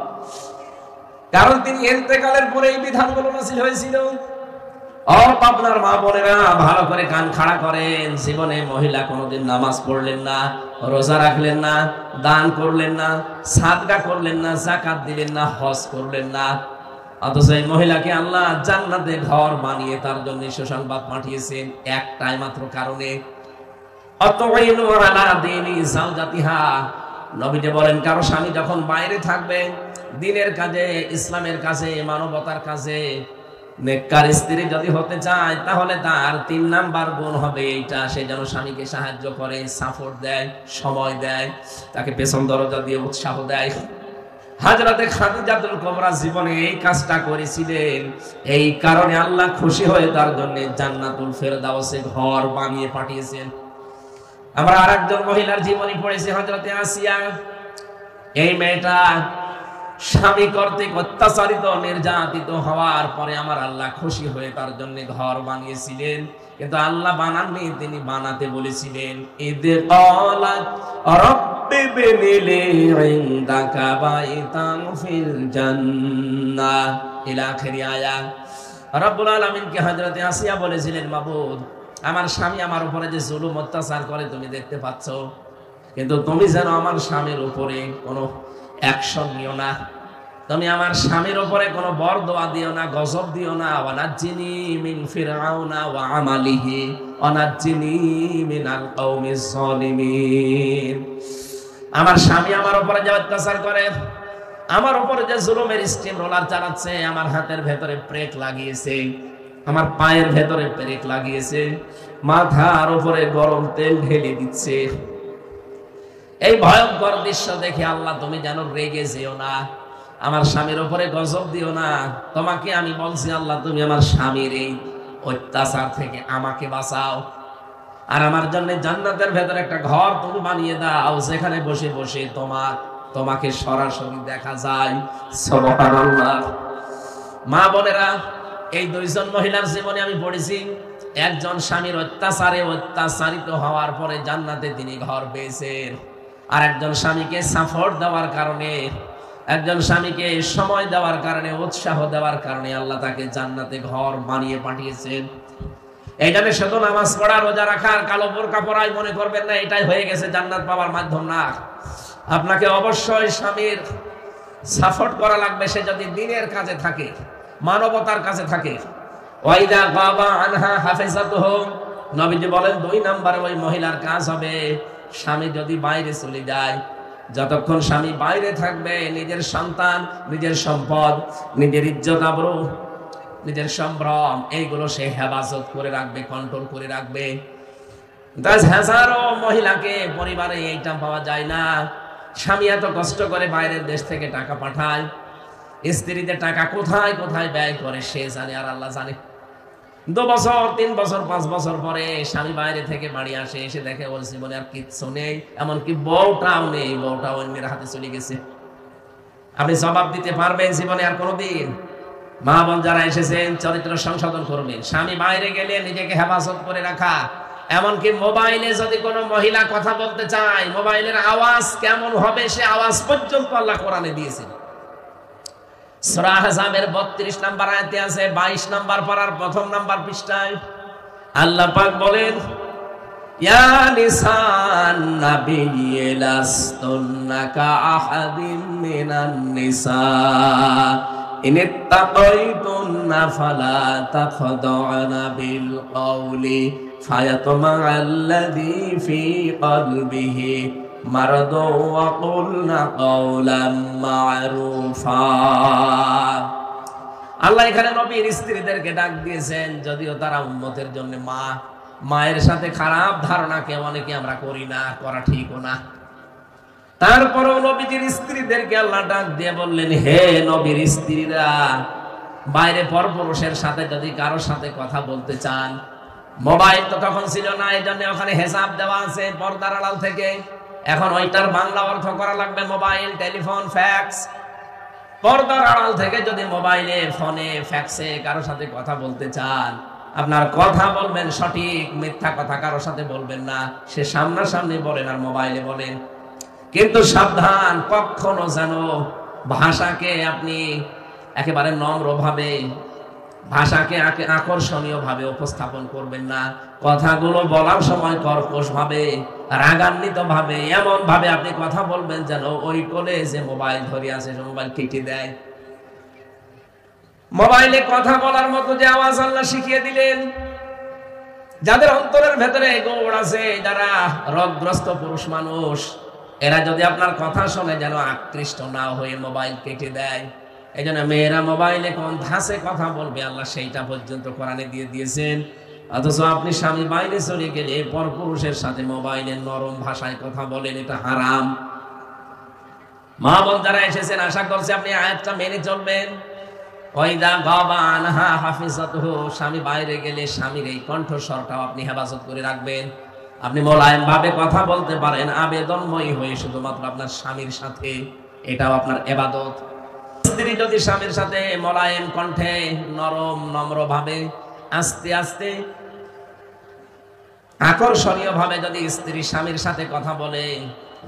কারণ তিনি ইন্তেকালের পরে এই বিধানগুলো নাযিল হয়েছিল। আপনার মা বোনেরা ভালো করে কান খাড়া করেন, জীবনে মহিলা কোনোদিন নামাজ পড়লেন না, রোজা রাখলেন না, দান করলেন না, সাদকা করলেন না, যাকাত দিলেন না, হজ করলেন না, অথচ এই মহিলাকে আল্লাহ জান্নাতে ঘর বানিয়ে তার জন্য সুসংবাদ পাঠিয়েছেন একটাই মাত্র কারণে, আতাইনু আলা দীনি যাওজাতিহা। নবীজি বলেন, কারো স্বামী যখন বাইরে থাকবে দ্বীনের কাজে, ইসলামের কাজে, মানবতার কাজে, নেককার স্ত্রী যদি হতে চায় তাহলে তার 3 নাম্বার গুণ হবে এইটা, সে যেন স্বামীকে সাহায্য করে, সাপোর্ট দেয়, সময় দেয়, তাকে পেছন দরজা দিয়ে উৎসাহ দেয়। হযরতে খাদিজাতুল কুবরা জীবনে এই কাজটা করেছিলেন, এই কারণে আল্লাহ খুশি হয়ে তার জন্য জান্নাতুল ফেরদাউসে ঘর বানিয়ে পাঠিয়েছেন। আমরা আরেকজন মহিলার জীবনী পড়েছি, হযরতে আসিয়া। এই মেয়েটা স্বামী কর্তৃক অত্যাচারিত, নির্যাতিত হওয়ার পরে আমার আল্লাহ খুশি হয়ে তার জন্য ঘর বানিয়েছিলেন। কিন্তু আল্লাহ বানাননি, তিনি বানাতে বলেছিলেন, ইদ ক্বালাত রাব্বি বিনিলি ইনদাকা বাইতান ফিল জান্নাহ ইলা আখির আয়াত। রব্বুল আলামিনকে হযরতে আসিয়া বলেছিলেন, মাবুদ, আমার স্বামী আমার উপরে যে জুলুম অত্যাচার করে তুমি দেখতে পাচ্ছ, কিন্তু তুমি যেন আমার স্বামীর উপরে কোনো অ্যাকশন নিও না, তুমি আমার স্বামীর উপরে কোনো বরদোয়া দিও না, গজব দিও না। ওয়ানাজ্জিনি মিন ফিরআউনা ওয়া আমালিহি ওয়ানাজ্জিনি মিনাল কওমিজ যালিমিন। আমার স্বামী আমার উপরে যে অত্যাচার করে, আমার উপরে যে জুলুমের স্টিম রোলার চালাচ্ছে, আমার হাতের ভেতরে ব্রেক লাগিয়েছে, আমার পায়ের ভেতরে পেরেক লাগিয়েছে, মাথার উপরে গরম তেল ঢেলে দিচ্ছে। এই ভয়ঙ্কর দৃশ্য দেখে আল্লাহ তুমি যেন রেগে যেও না, আমার স্বামীর উপরে গজব দিও না। তোমাকে আমি বলছি আল্লাহ তুমি আমার স্বামীর এই অত্যাচার থেকে আমাকে বাঁচাও, আর আমার জন্য জান্নাতের ভেতরে একটা ঘর তুমি বানিয়ে দাও, যেখানে বসে বসে তোমাকে সরাসরি দেখা যায়। সুবহানাল্লাহ। মা বোনেরা, এই দুইজন মহিলার জীবনে আমি পড়েছি, একজন স্বামীর অত্যাচারে অত্যাচারিত হওয়ার পরে জান্নাতে তিনি ঘর পেয়েছেন, আর একজন স্বামীকে সাপোর্ট দেওয়ার কারণে, একজন স্বামীকে সময় দেওয়ার কারণে, উৎসাহ দেওয়ার কারণে আল্লাহ তাকে জান্নাতে ঘর বানিয়ে পাঠিয়েছেন। এইখানে শুধু নামাজ পড়া, রোজা রাখার, কালো বোরকা পরাই মনে করবেন না এটাই হয়ে গেছে জান্নাত পাওয়ার মাধ্যম না। আপনাকে অবশ্যই স্বামীর সাপোর্ট করা লাগবে, সে যদি দ্বীনের কাজে থাকে, মানবতার কাছে থাকে। ওয়াইদা গাবা আনহা হাফিজাতুহু, নবীজি বলেন 2 নম্বরে ওই মহিলার কাজ হবে স্বামী যদি বাইরে চলে যায়, যতক্ষণ স্বামী বাইরে থাকবে নিজের সন্তান, নিজের সম্পদ, নিজের ইজ্জত আবরু, নিজের সম্ভ্রম এইগুলো সে হেফাজত করে রাখবে, কন্ট্রোল করে রাখবে। 10,000 মহিলাকে পরিবারে এইটা পাওয়া যায় না। স্বামী এত কষ্ট করে বাইরের দেশ থেকে টাকা পাঠায়, স্ত্রীদের টাকা কোথায় কোথায় ব্যয় করে সে জানে আর আল্লাহ জানে। 2 বছর 3 বছর 5 বছর পরে স্বামী বাইরে থেকে বাড়ি আসে, এসে দেখে ওর জীবনে আর কিচ্ছু নেই, এমনকি বউটাও নেই, বউটাও অন্যের হাতে চলে গেছে। আপনি জবাব দিতে পারবেন জীবনে আর কোনোদিন? মা বোন যারা এসেছেন চরিত্র সংশোধন করবেন। স্বামী বাইরে গেলে নিজেকে হেফাজত করে রাখা, এমনকি মোবাইলে যদি কোনো মহিলা কথা বলতে চায়, মোবাইলের আওয়াজ কেমন হবে সে আওয়াজ পর্যন্ত আল্লাহ কোরআনে দিয়েছেন। সূরা আহজাবের 32 নম্বর আয়াতে আছে, 22 নম্বর পারার 1ম নম্বর পৃষ্ঠায় আল্লাহ পাক বলেন, ইয়া নিসান নাবিয়্যি লাস্তুন্না কাআহাদিম মিনান নিসা ইনিত্তাকাইতুন্না ফালা তাখদা'না বিল কওলি ফায়াতমা'আল্লাযী ফী কলবিহি মারাদু ওয়া কুলনা কাওলাম মা'রুফা। আল্লাহ এখানে নবীর স্ত্রীদেরকে ডাক দিয়েছেন, যদিও তারা উম্মতের জন্য মায়ের সাথে খারাপ ধারণাকে অনেকে আমরা করি না, করা ঠিকও না। তারপরেও নবীজির স্ত্রীদেরকে আল্লাহ ডাক দিয়ে বললেন, হে নবীর স্ত্রীরা, বাইরে পরপুরুষের সাথে যদি কারোর সাথে কথা বলতে চান, মোবাইল তো তখন ছিল না, এই জন্য ওখানে হিসাব দেওয়া আছে পর্দার আড়াল থেকে। এখন ওইটার বাংলা অর্থ করা লাগবে মোবাইল, টেলিফোন, ফ্যাক্স। পর্দার আড়াল থেকে যদি মোবাইলে, ফোনে, ফ্যাক্সে কারোর সাথে কথা বলতে চান, আপনার কথা বলবেন সঠিক, মিথ্যা কথা কারোর সাথে বলবেন না। সে সামনাসামনি বলেন আর মোবাইলে বলেন, কিন্তু সাবধান, কখনো যেন ভাষাকে আপনি একেবারে নম্রভাবে, ভাষাকে আকর্ষণীয় ভাবে উপস্থাপন করবেন না। কথাগুলো বলার সময় কর্কশ ভাবে, রাগান্বিত ভাবে, এমন ভাবে আপনি কথা বলবেন যেন ওই কোলে যে মোবাইল ধরে আছে সে মোবাইল কেটে দেয়। মোবাইলে কথা বলার মতো যে আওয়াজ আল্লাহ শিখিয়ে দিলেন, যাদের অন্তরের ভেতরে গোড় আছে, যারা রোগগ্রস্ত পুরুষ মানুষ, এরা যদি আপনার কথা শুনে যেন আকৃষ্ট না হয়ে মোবাইল কেটে দেয়। এই জন্য মেয়েরা মোবাইলে কোন ধাঁচে কথা বলবে আল্লাহ সেইটা পর্যন্ত কোরআনে দিয়ে দিয়েছেন। অথচ আপনি স্বামী বাইরে চলে গেলে পরপুরুষের সাথে মোবাইলে নরম ভাষায় কথা বলেন, এটা হারাম। মা বোন যারা এসেছেন, আশা করছি আপনি আয়াতটা মেনে চলবেন। ওয়াইদা গাবা আনহা হাফিজাতুহু, স্বামী বাইরে গেলে স্বামীর এই কণ্ঠস্বরটাও আপনি হেফাজত করে রাখবেন। আপনি মোলায়েম ভাবে কথা বলতে পারেন, আবেদনময়ী হয়ে শুধুমাত্র আপনার স্বামীর সাথে, এটাও আপনার ইবাদত। স্ত্রী যদি স্বামীর সাথে মোলায়েম কণ্ঠে, নরম নম্র ভাবে, আস্তে আস্তে, আকর্ষণীয় ভাবে যদি স্ত্রী স্বামীর সাথে কথা বলে,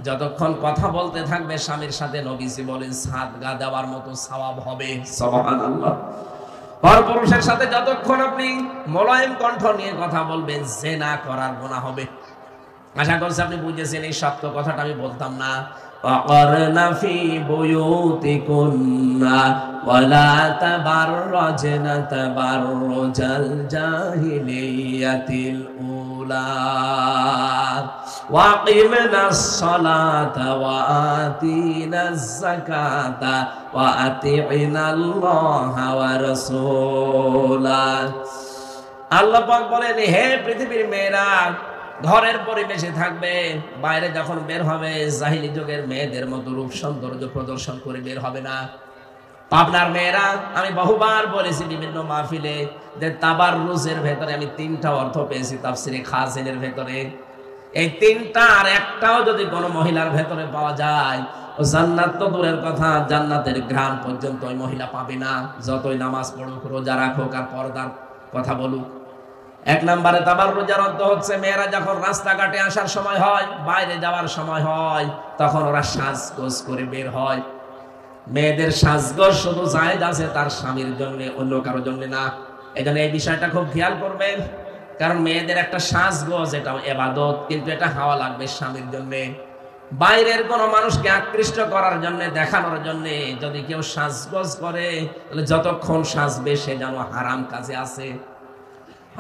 যতক্ষণ কথা বলতে থাকবে স্বামীর সাথে নবীজি বলেন সাদগা দেওয়ার মতো সওয়াব হবে। সুবহানাল্লাহ। পরপুরুষের সাথে যতক্ষণ আপনি মোলায়েম কণ্ঠ নিয়ে কথা বলবেন, জিনা করার গুনাহ হবে। আশা করছি আপনি বুঝেছেন, এই শক্ত কথাটা আমি বলতাম না। وقرن في بيوتكن ولا تبرجن تبرج الجاهلية الأولى وأقمنا الصلاة وآتينا الزكاة وأطعنا الله ورسوله আল্লাহ পাক বলেন, হে পৃথিবীর মেয়েরা, ঘরের পরিবেশে থাকবে, বাইরে যখন বের হবে জাহিলি যুগের মেয়েদের মতো রূপ সৌন্দর্য প্রদর্শন করে বের হবে না। পাবনার মেয়েরা, আমি বহুবার বলেছি বিভিন্ন মাহফিলে যে তাবাররুজের ভেতরে আমি 3টা অর্থ পেয়েছি তাফসিরে খাজিনের ভেতরে। এই 3টা আর একটাও যদি কোনো মহিলার ভেতরে পাওয়া যায়, ও জান্নাত তো দূরের কথা, জান্নাতের ঘ্রাণ পর্যন্ত ওই মহিলা পাবে না, যতই নামাজ পড়ুক, রোজা রাখুক আর পর্দার কথা বলুক। 1 নম্বরে তাবাররুজের অর্থ হচ্ছে মেয়েরা যখন রাস্তাঘাটে আসার সময় হয়, বাইরে যাওয়ার সময় হয়, তখন ওরা সাজগোজ করে বের হয়। মেয়েদের সাজগোজ শুধু জায়েজ আছে তার স্বামীর জন্য, অন্য কারোর জন্য না। এজন্য এই বিষয়টা খুব খেয়াল করবেন, কারণ মেয়েদের একটা সাজগোজ, এটা ইবাদত, কিন্তু এটা হওয়া লাগবে স্বামীর জন্য। বাইরের কোন মানুষকে আকৃষ্ট করার জন্য, দেখানোর জন্য যদি কেউ সাজগোজ করে, তাহলে যতক্ষণ সাজবে সে যেন হারাম কাজে আছে।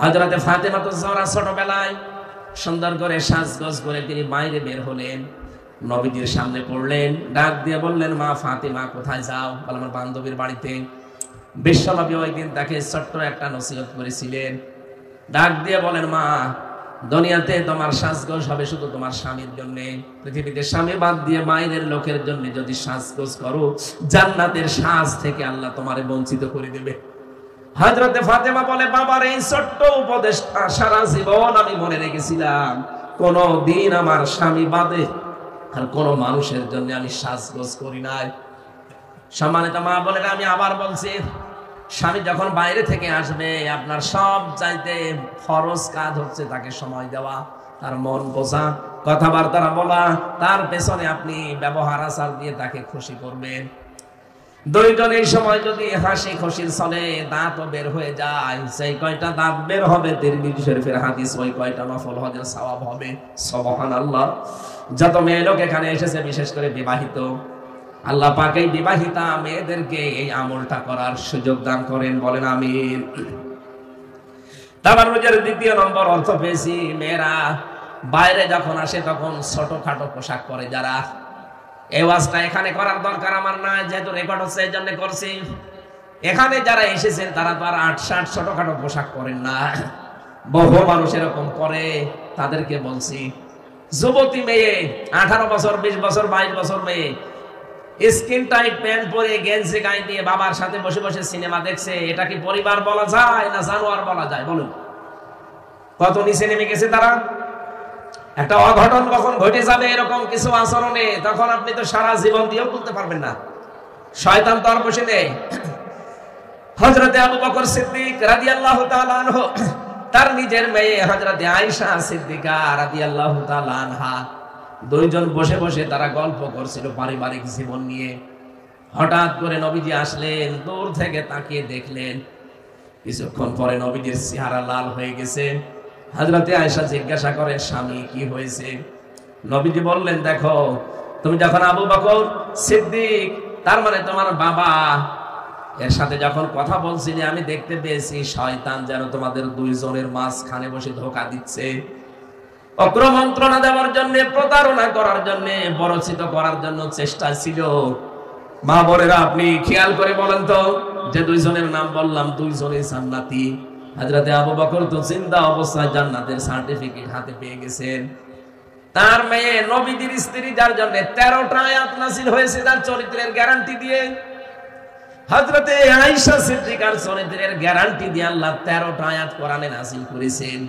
হযরতে ফাতেমা তুজ-জোহরা ছোটবেলায় সুন্দর করে সাজগোজ করে তিনি বাইরে বের হলেন, নবীজির সামনে পড়লেন, ডাক দিয়ে বললেন, মা ফাতেমা কোথায় যাও? বলে, আমার বান্ধবীর বাড়িতে। বিশ্বনবী ওই দিন তাকে ছোট্ট একটা নসিহত করেছিলেন। ডাক দিয়ে বলেন, মা, দুনিয়াতে তোমার সাজগোজ হবে শুধু তোমার স্বামীর জন্য, পৃথিবীতে স্বামী বাদ দিয়ে বাইরের লোকের জন্য যদি সাজগোজ করো, জান্নাতের সাজ থেকে আল্লাহ তোমারে বঞ্চিত করে দেবে। হযরতে ফাতেমা বলে, বাবার এই ছোট্ট উপদেশটা সারা জীবন আমি মনে রেখেছিলাম, কোনদিন আমার স্বামী বাদে আর কোন মানুষের জন্য আমি সাজগোজ করি নাই। সম্মানিত মা বলেন, আমি আবার বলছি, স্বামী যখন বাইরে থেকে আসবে, আপনার সব চাইতে ফরজ কাজ হচ্ছে তাকে সময় দেওয়া, তার মন বোঝা, কথাবার্তা বলা, তার পেছনে আপনি ব্যবহার আচার দিয়ে তাকে খুশি করবেন। দুইজন এই সময় যদি হাসি খুশির চলে, দাঁতও বের হয়ে যায়, সেই কয়টা দাঁত বের হবে তিরমিজি শরীফের হাদিস, ওই কয়টা নফল হজের সওয়াব হবে। সুবহানাল্লাহ। যত মেয়ে লোক এখানে এসেছে, বিশেষ করে বিবাহিত, আল্লাহ পাক এই বিবাহিতা মেয়েদেরকে এই আমলটা করার সুযোগ দান করেন, বলেন আমিন। তাবাররুজের 2 নম্বর অর্থ পেয়েছি, মেয়েরা বাইরে যখন আসে তখন ছোটখাটো পোশাক পরে। যারা এই ওয়াজটা এখানে করার দরকার আমার নাই, যেহেতু রেকর্ড হচ্ছে এই জন্য করছি। এখানে যারা এসেছেন তারা তো আর 8-60 ছোটখাটো পোশাক পরেন না, বহু মানুষ এরকম পরে। তাদেরকে বলছি, যুবতী মেয়ে, 18 বছর, 20 বছর, 22 বছর মেয়ে, স্কিন টাইট প্যান্ট পরে, গেঞ্জি গায়ে দিয়ে বাবার সাথে বসে বসে সিনেমা দেখছে, এটা কি পরিবার বলা যায় না জানোয়ার বলা যায়? বলুন, কত নিচে নেমে গেছে তারা। একটা অঘটন কখন ঘটে যাবে এরকম কিছু আচরণে, তখন আপনি তো সারা জীবন দিয়েও বলতে পারবেন না। শয়তান তো আর বসে নেই। হযরতে আবু বকর সিদ্দিক রাদিয়াল্লাহু তাআলা আনহু, তার নিজের মেয়ে হযরতে আয়েশা সিদ্দিকা রাদিয়াল্লাহু তাআলা আনহা, দুইজন বসে বসে তারা গল্প করছিল পারিবারিক জীবন নিয়ে। হঠাৎ করে নবীজি আসলেন, দূর থেকে তাকিয়ে দেখলেন, কিছুক্ষণ পরে নবীজির চেহারা লাল হয়ে গেছে। হযরতে আয়েশা জিজ্ঞাসা করেন, স্বামী কি হয়েছে? নবীজি বললেন, দেখো, তুমি যখন আবু বকর সিদ্দিক, তার মানে তোমার বাবা, এর সাথে যখন কথা বলছিলে, আমি দেখতে পেয়েছি শয়তান যেন তোমাদের দুইজনের মাঝখানে বসে ধোঁকা দিচ্ছে, অক্রমন্ত্রণা দেওয়ার জন্য, প্রতারণা করার জন্য, বরচিত করার জন্য চেষ্টা ছিল। মা বোনেরা, আপনি খেয়াল করে বলেন তো, যে দুইজনের নাম বললাম, দুইজনই জান্নাতি। হযরতে আবু বকর তো জিন্দা অবস্থায় জান্নাতের সার্টিফিকেট হাতে পেয়ে গেছেন। তার মেয়ে নবীজির স্ত্রী, যার জন্য 13টা আয়াত নাযিল হয়েছে তার চরিত্রের গ্যারান্টি দিয়ে, হযরতে আয়েশা সিদ্দিকার চরিত্রের গ্যারান্টি দিয়ে আল্লাহ 13টা আয়াত কোরআনে নাযিল করেছেন।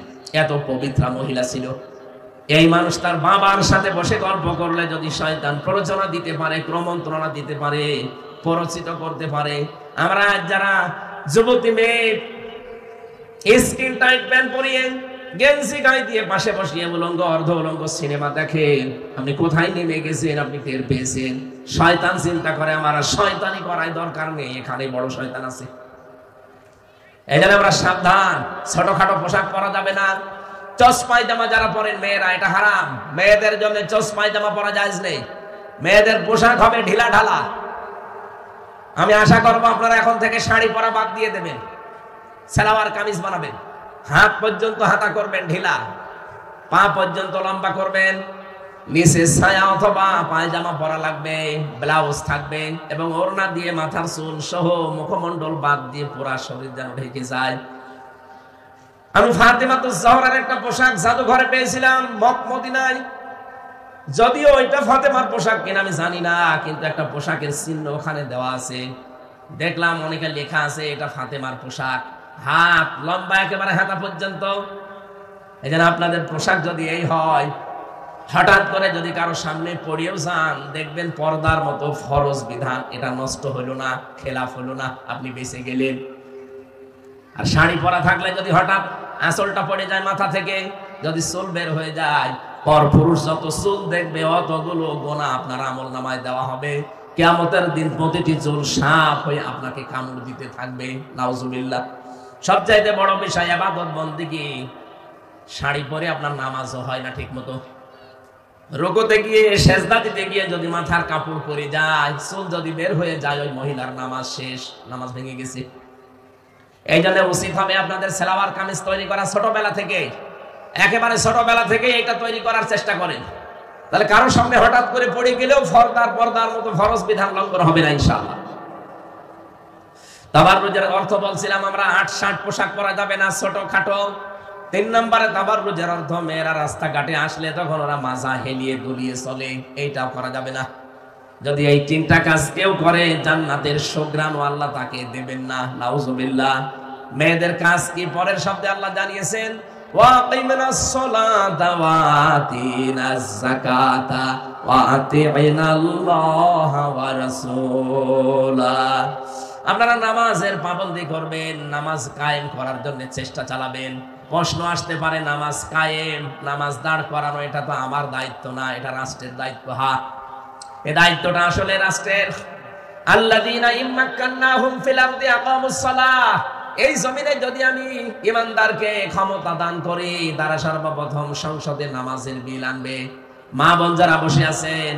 এত পবিত্র মহিলা ছিল। এই মানুষ তার বাবার সাথে বসে গল্প করলে যদি শয়তান প্ররোচনা দিতে পারে, ক্রমন্ত্রণা দিতে পারে, পরিচিত করতে পারে। আমরা যারা যুবতী মেয়ে স্কিন টাইট প্যান্ট পরিয়ে, গেঞ্জি গায়ে দিয়ে পাশে বসিয়ে উলঙ্গ অর্ধ উলঙ্গ সিনেমা দেখেন, আপনি কোথায় নেমে গেছেন? আপনি টের পেয়েছেন। শয়তান চিন্তা করে আমার শয়তানি করার দরকার নেই, এখানে বড় শয়তান আছে। এই জন্য আমরা সাবধান, ছোটখাটো পোশাক পরা যাবে না। চস পায়জামা যারা পরেন মেয়েরা, এটা হারাম। মেয়েদের জন্য চস পায়জামা পরা জায়েজ নেই। মেয়েদের পোশাক হবে ঢিলা ঢালা। আমি আশা করবো আপনারা এখন থেকে শাড়ি পরা বাদ দিয়ে দেবেন, সালোয়ার কামিজ বানাবেন, হাত পর্যন্ত হাতা করবেন ঢিলা, পা পর্যন্ত লম্বা করবেন, নিচে ছায়া অথবা পায়জামা পরা লাগবে, ব্লাউজ থাকবে এবং ওড়না দিয়ে মাথার চুল সহ মুখমণ্ডল বাদ দিয়ে পুরা শরীর যেন ঢেকে যায়। আমি ফাতেমাতুজ জহরার একটা পোশাক জাদুঘরে পেয়েছিলাম মদিনায়। যদিও ওইটা ফাতেমার পোশাক কিনা আমি জানি না, কিন্তু একটা পোশাকের চিহ্ন ওখানে দেওয়া আছে। দেখলাম অনেকে লেখা আছে এটা ফাতেমার পোশাক, হাত লম্বা একেবারে হাতা পর্যন্ত। এই জন্য আপনাদের পোশাক যদি এই হয়, হঠাৎ করে যদি কারো সামনে পড়িয়েও যান, দেখবেন পর্দার মতো ফরজ বিধান এটা নষ্ট হলো না, খেলাফ হলো না, আপনি বেঁচে গেলেন। আর শাড়ি পরা থাকলে যদি হঠাৎ আঁচলটা পড়ে যায় মাথা থেকে, যদি চুল বের হয়ে যায়, পরপুরুষ যত চুল দেখবে অতগুলো গোনা আপনার আমলনামায় দেওয়া হবে। কিয়ামতের দিন প্রতিটি চুল সাপ হয়ে আপনাকে কামড় দিতে থাকবে। নাউজুবিল্লাহ। সবচাইতে বড় বিষয় ইবাদত বন্দেগী, শাড়ি পরে আপনার নামাজও হয় না ঠিক মতো। রুকুতে গিয়ে সেজদা দিতে গিয়ে যদি মাথার কাপড় পরে যায়, চুল যদি বের হয়ে যায়, ওই মহিলার নামাজ শেষ, নামাজ ভেঙে গেছে। এই জন্য উচিত হবে আপনাদের সালোয়ার কামিজ তৈরি করা ছোটবেলা থেকে, একেবারে ছোটবেলা থেকে এটা তৈরি করার চেষ্টা করেন। তাহলে কারোর সামনে হঠাৎ করে পড়ে গেলেও পর্দার মতো ফরজ বিধান লঙ্ঘন হবে না ইনশাআল্লাহ। তাবাররুজের অর্থ বলছিলাম আমরা, ৮-৬০ পোশাক পরা যাবে না, ছোট খাটো। ৩ নম্বরে তাবাররুজের অর্থ, মেয়েরা রাস্তাঘাটে আসলে তখন ওরা মাজা হেলিয়ে দুলিয়ে চলে, এইটাও করা যাবে না। যদি এই ৩টা কাজ কেউ করে, জান্নাতের সুঘ্রাণও আল্লাহ তাকে দেবেন না। নাউজুবিল্লাহ। মেয়েদের কাজ কি? পরের শব্দে আল্লাহ জানিয়েছেন, ওয়াকিমিনাস সালাতা ওয়া আতিনাজ যাকাতা ওয়া আতিনাল্লাহা ওয়া রাসূলা। আপনারা নামাজের পাবন্দি করবেন, নামাজ কায়েম করার জন্য চেষ্টা চালাবেন। প্রশ্ন আসতে পারে, নামাজ কায়েম, নামাজ দাঁড় করানো এটা তো আমার দায়িত্ব না, এটা রাষ্ট্রের দায়িত্ব। হ্যাঁ, এই দায়িত্বটা আসলে রাষ্ট্রের। আল্লাযীনা ইম্মাক্কান্নাহুম ফিল আরদি আকামুস সালাহ। এই জমিনে যদি আমি ইমানদারকে ক্ষমতা দান করি, তারা সর্বপ্রথম সংসদে নামাজের বিল আনবে। মা বোন যারা বসে আছেন,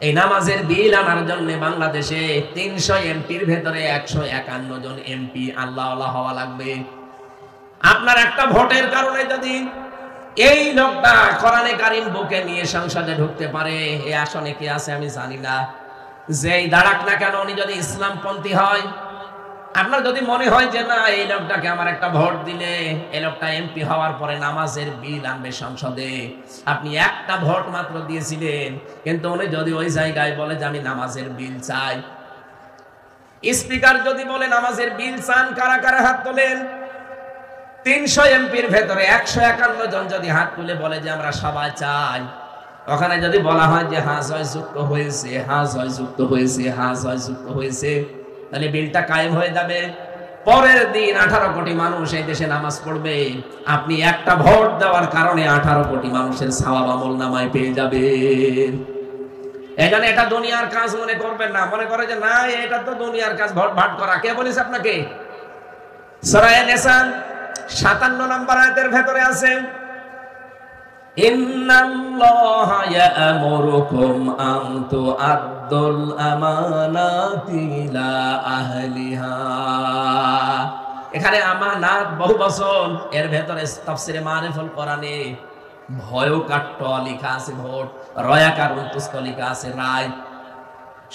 এই নামাজের বিল আনার জন্য বাংলাদেশে ৩০০ এমপির ভেতরে ১৫১ জন এমপি আল্লাহওয়ালা হওয়া লাগবে। আপনার একটা ভোটের কারণে যদি এই লোকটা কোরআনে কারীম বুকে নিয়ে সংসদে ঢুকতে পারে, এই আসনে কে আছে আমি জানি না, যেই দাঁড়াক না কেন উনি যদি ইসলামপন্থী হয়, আপনার যদি মনে হয় যে না এই লোকটাকে আমার একটা ভোট দিলে এই লোকটা এমপি হওয়ার পরে নামাজের বিল আনবে সংসদে, আপনি একটা ভোট মাত্র দিয়েছিলেন, কিন্তু উনি যদি ওই জায়গায় বলে যে আমি নামাজের বিল চাই, স্পিকার যদি বলে নামাজের বিল চান, কারা কারা হাত তোলেন? ৩০০ এমপির ভেতরে ১৫১ জন যদি হাত তুলে বলে যে আমরা সবাই চাই, ওখানে যদি বলা হয় যে হ্যাঁ জয়যুক্ত হয়েছে, হ্যাঁ জয়যুক্ত হয়েছে, হ্যাঁ জয়যুক্ত হয়েছে, তাহলে বিলটা কায়েম হয়ে যাবে। পরের দিন 18 কোটি মানুষ এই দেশে নামাজ পড়বে। আপনি একটা ভোট দেওয়ার কারণে 18 কোটি মানুষের সওয়াব আমলনামায় পেয়ে যাবেন। এখানে এটা দুনিয়ার কাজ মনে করবেন না, মনে করে যে না এটা তো দুনিয়ার কাজ, ভোট ভাট করা। কে বলেছে আপনাকে? সূরা নিসা 57 নম্বর আয়াতের ভেতরে আছে, ইন্নাল্লাহা ইয়া'মুরুকুম আন তু'আদ্দুল আমানাতি ইলা আহলিহা। এখানে আমানাত বহু বচন, এর ভেতরে তাফসিরে মারিফুল কোরআনে ভয়কাট্য লেখা আছে ভোট, রয়াকার উন্তুস্ত লেখা আছে রায়।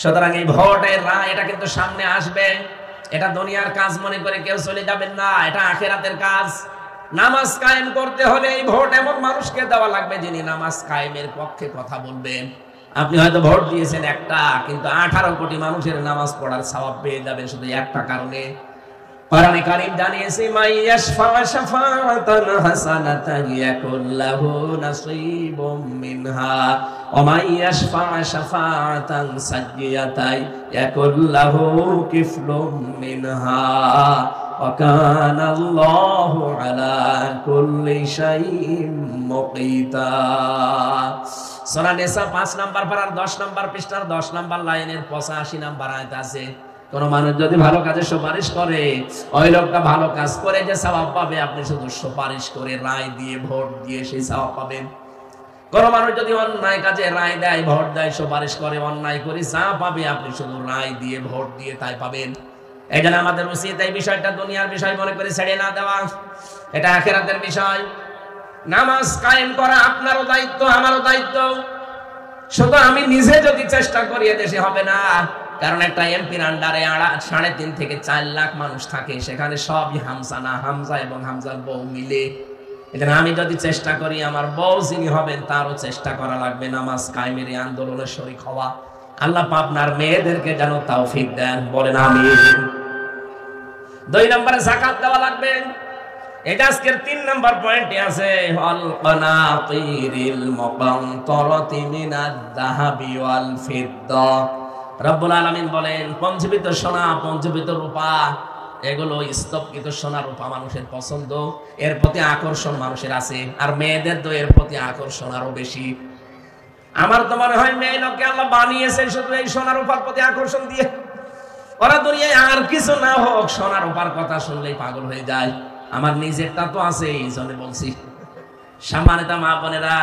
সুতরাং এই ভোটের রায় এটা কিন্তু সামনে আসবে। এটা দুনিয়ার কাজ মনে করে কেউ চলে যাবেন না, এটা আখিরাতের কাজ। নামাজ কায়েম করতে হলে এই ভোট এমন মানুষকে দেওয়া লাগবে যিনি নামাজ কায়েমের পক্ষে কথা বলবেন। আপনি হয়তো ভোট দিয়েছেন একটা, কিন্তু 18 কোটি মানুষের নামাজ পড়ার সওয়াব পেয়ে যাবেন শুধু একটা কারণে। কোরআনে কারীম জানিয়েছে, মাইয়াশফা শাফাআতান হাসানাতান ইয়াকুল লাহু নাসীবুম মিনহা ওয়া মাইয়াশফা শাফাআতান সাইয়্যাতান ইয়াকুল লাহু কিফলুম মিনহা ওয়া কানা আল্লাহু আলা কুল্লি শাইইন মুকিতা। সূরা নিসা 5 নম্বর পারার 10 নম্বর পৃষ্ঠার 10 নম্বর লাইনের 85 নম্বর আয়াত আছে, কোন মানুষ যদি ভালো কাজে সুপারিশ করে, ওই লোকটা ভালো কাজ করে যে সওয়াব পাবে, আপনি শুধু সুপারিশ করে রায় দিয়ে ভোট দিয়ে সেই সওয়াব পাবেন। কোন মানুষ যদি অন্যায় কাজে রায় দেয়, ভোট দেয়, সুপারিশ করে, অন্যায় করে যা পাবে আপনি শুধু রায় দিয়ে ভোট দিয়ে তাই পাবেন। এই জন্য আমাদের উচিত এই বিষয়টা দুনিয়ার বিষয় মনে করে ছেড়ে না দেওয়া, এটা আখিরাতের বিষয়। নামাজ কায়েম করা আপনারও দায়িত্ব, আমারও দায়িত্ব। শুধু আমি নিজে যদি চেষ্টা করি এদেশে হবে না, কারণ একটা এমপির আন্ডারে 3.5 থেকে 4 লাখ মানুষ থাকে, সেখানে সবই হামজা না, হামজা এবং হামজার বউ মিলে। এখানে আমি যদি চেষ্টা করি, আমার বউ যিনি হবেন তারও চেষ্টা করা লাগবে নামাজ কায়েমের এই আন্দোলনে শরীক হওয়া। আল্লাহ আপনার মেয়েদেরকে যেন তৌফিক দেন, বলেন আমিন। 2 নম্বরে যাকাত দেওয়া লাগবে। এটা আজকের 3 নম্বর পয়েন্টে আছে, আল কানাতিরিল মুকান্তরাতি মিনাদ যাহাবি ওয়াল ফিদ্দা। রব্বুল আলামিন বলেন, পঞ্জীবিত সোনা, পঞ্জীবিত রূপা, এগুলো স্তবকৃত সোনা রূপা মানুষের পছন্দ, এর প্রতি আকর্ষণ মানুষের আছে। আর মেয়েদের তো এর প্রতি আকর্ষণ আরো বেশি। আমার তো মনে হয় মেয়ে লোককে আল্লাহ বানিয়েছে শুধু এই সোনা রূপার প্রতি আকর্ষণ দিয়ে। ওরা দুনিয়ায় আর কিছু না হোক, সোনা রূপার কথা শুনলেই পাগল হয়ে যায়। আমার নিজেরটা তো আছে, এই জন্য বলছি। সম্মানিত মা বোনেরা,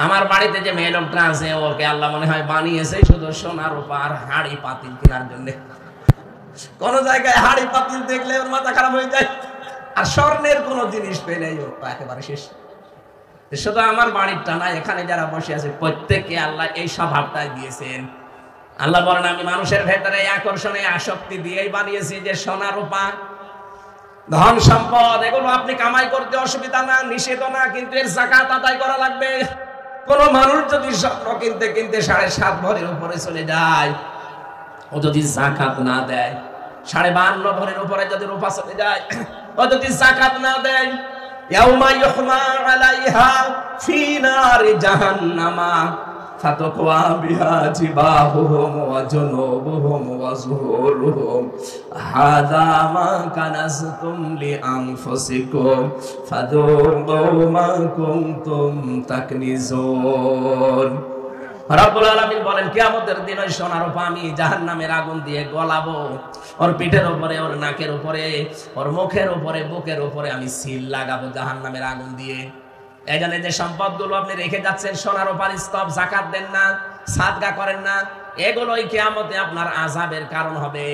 আমার বাড়িতে যে মেয়ে লোকটা আছে, ওকে আল্লাহ মনে হয় বানিয়েছে শুধু সোনা রূপার হাড়ি পাতিল কেনার জন্য। কোন জায়গায় হাড়ি পাতিল দেখলে ওর মাথা খারাপ হয়ে যায়, আর স্বর্ণের কোন জিনিস পেলেই ও একেবারে শেষ। শুধু আমার বাড়িটা না, এখানে যারা বসে আছে প্রত্যেককে আল্লাহ এই স্বভাবটাই দিয়েছেন। আল্লাহ বলেন, আমি মানুষের ভেতরে আকর্ষণে আসক্তি দিয়েই বানিয়েছি যে সোনা রূপা, ধন সম্পদ, এগুলো আপনি কামাই করতে অসুবিধা না, নিষেধ না, কিন্তু এর যাকাত আদায় করা লাগবে। কোন মানুষ যদি স্বর্ণ কিনতে কিনতে 7.5 ভরির উপরে চলে যায়, ও যদি যাকাত না দেয়, 52 ভরির উপরে যদি রূপা চলে যায়, ও যদি যাকাত না দেয়, ইয়াউমা ইউহমা আলাইহা ফি নারি জাহান্নামা ফাতাকওয়া বিহা জিবাহুহুম ওয়া জুনুবুহুম ওয়া যুহুরুহুম হাযা মা কানাজতুম লিআনফুসিকুম ফাযুকু মা কুনতুম তাকনিজুন। রব্বুল আলামিন বলেন, কিয়ামতের দিন ওই সোনা রূপা আমি জাহান্নামের আগুন দিয়ে গলাবো। ওর পিঠের উপরে, ওর নাকের উপরে, ওর মুখের উপরে, বুকের উপরে আমি সিল লাগাবো জাহান্নামের আগুন দিয়ে। এই জন্য যে সম্পদগুলো আপনি রেখে যাচ্ছেন, সোনা রূপার স্তব, যাকাত দেন না, সাদকা করেন না, এগুলোই কিয়ামতে আপনার আযাবের কারণ হবে।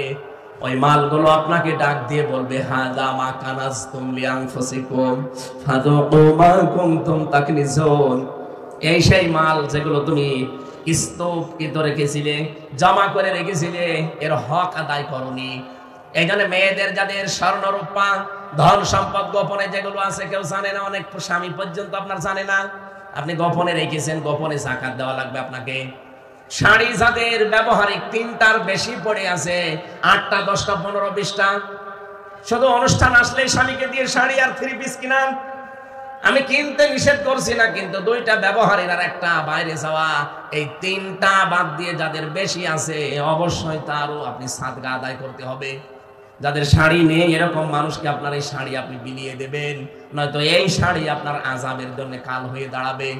ওই মালগুলো আপনাকে ডাক দিয়ে বলবে, হাযা মা কানাজতুম লিআনফুসিকুম ফাযুকু মা কুনতুম তাকনিজুন। এই সেই মাল যেগুলো তুমি স্তূপকৃত রেখেছিলে, জমা করে রেখেছিলে, এর হক আদায় করনি। এই জন্য মেয়েদের যাদের স্বর্ণ রূপা, ধন সম্পদ গোপনে যেগুলো আছে কেউ জানে না, অনেক স্বামী পর্যন্ত আপনার জানে না, আপনি গোপনে রেখেছেন, গোপনে যাকাত দেওয়া লাগবে আপনাকে। শাড়ি যাদের ব্যবহারিক 3টার বেশি পড়ে আছে, 8টা 10টা 15 20টা, শুধু অনুষ্ঠান আসলেই স্বামীকে দিয়ে শাড়ি আর 3 পিস কিনান। আমি কিনতে নিষেধ করছি না, কিন্তু 2টা ব্যবহারের আর একটা বাইরে যাওয়া, এই 3টা বাদ দিয়ে যাদের বেশি আছে, অবশ্যই তারও আপনি সাদকা আদায় করতে হবে। যাদের শাড়ি নেই, এরকম মানুষকে আপনার এই শাড়ি আপনি বিলিয়ে দেবেন, নয়তো এই শাড়ি আপনার আযাবের জন্য কাল হয়ে দাঁড়াবে।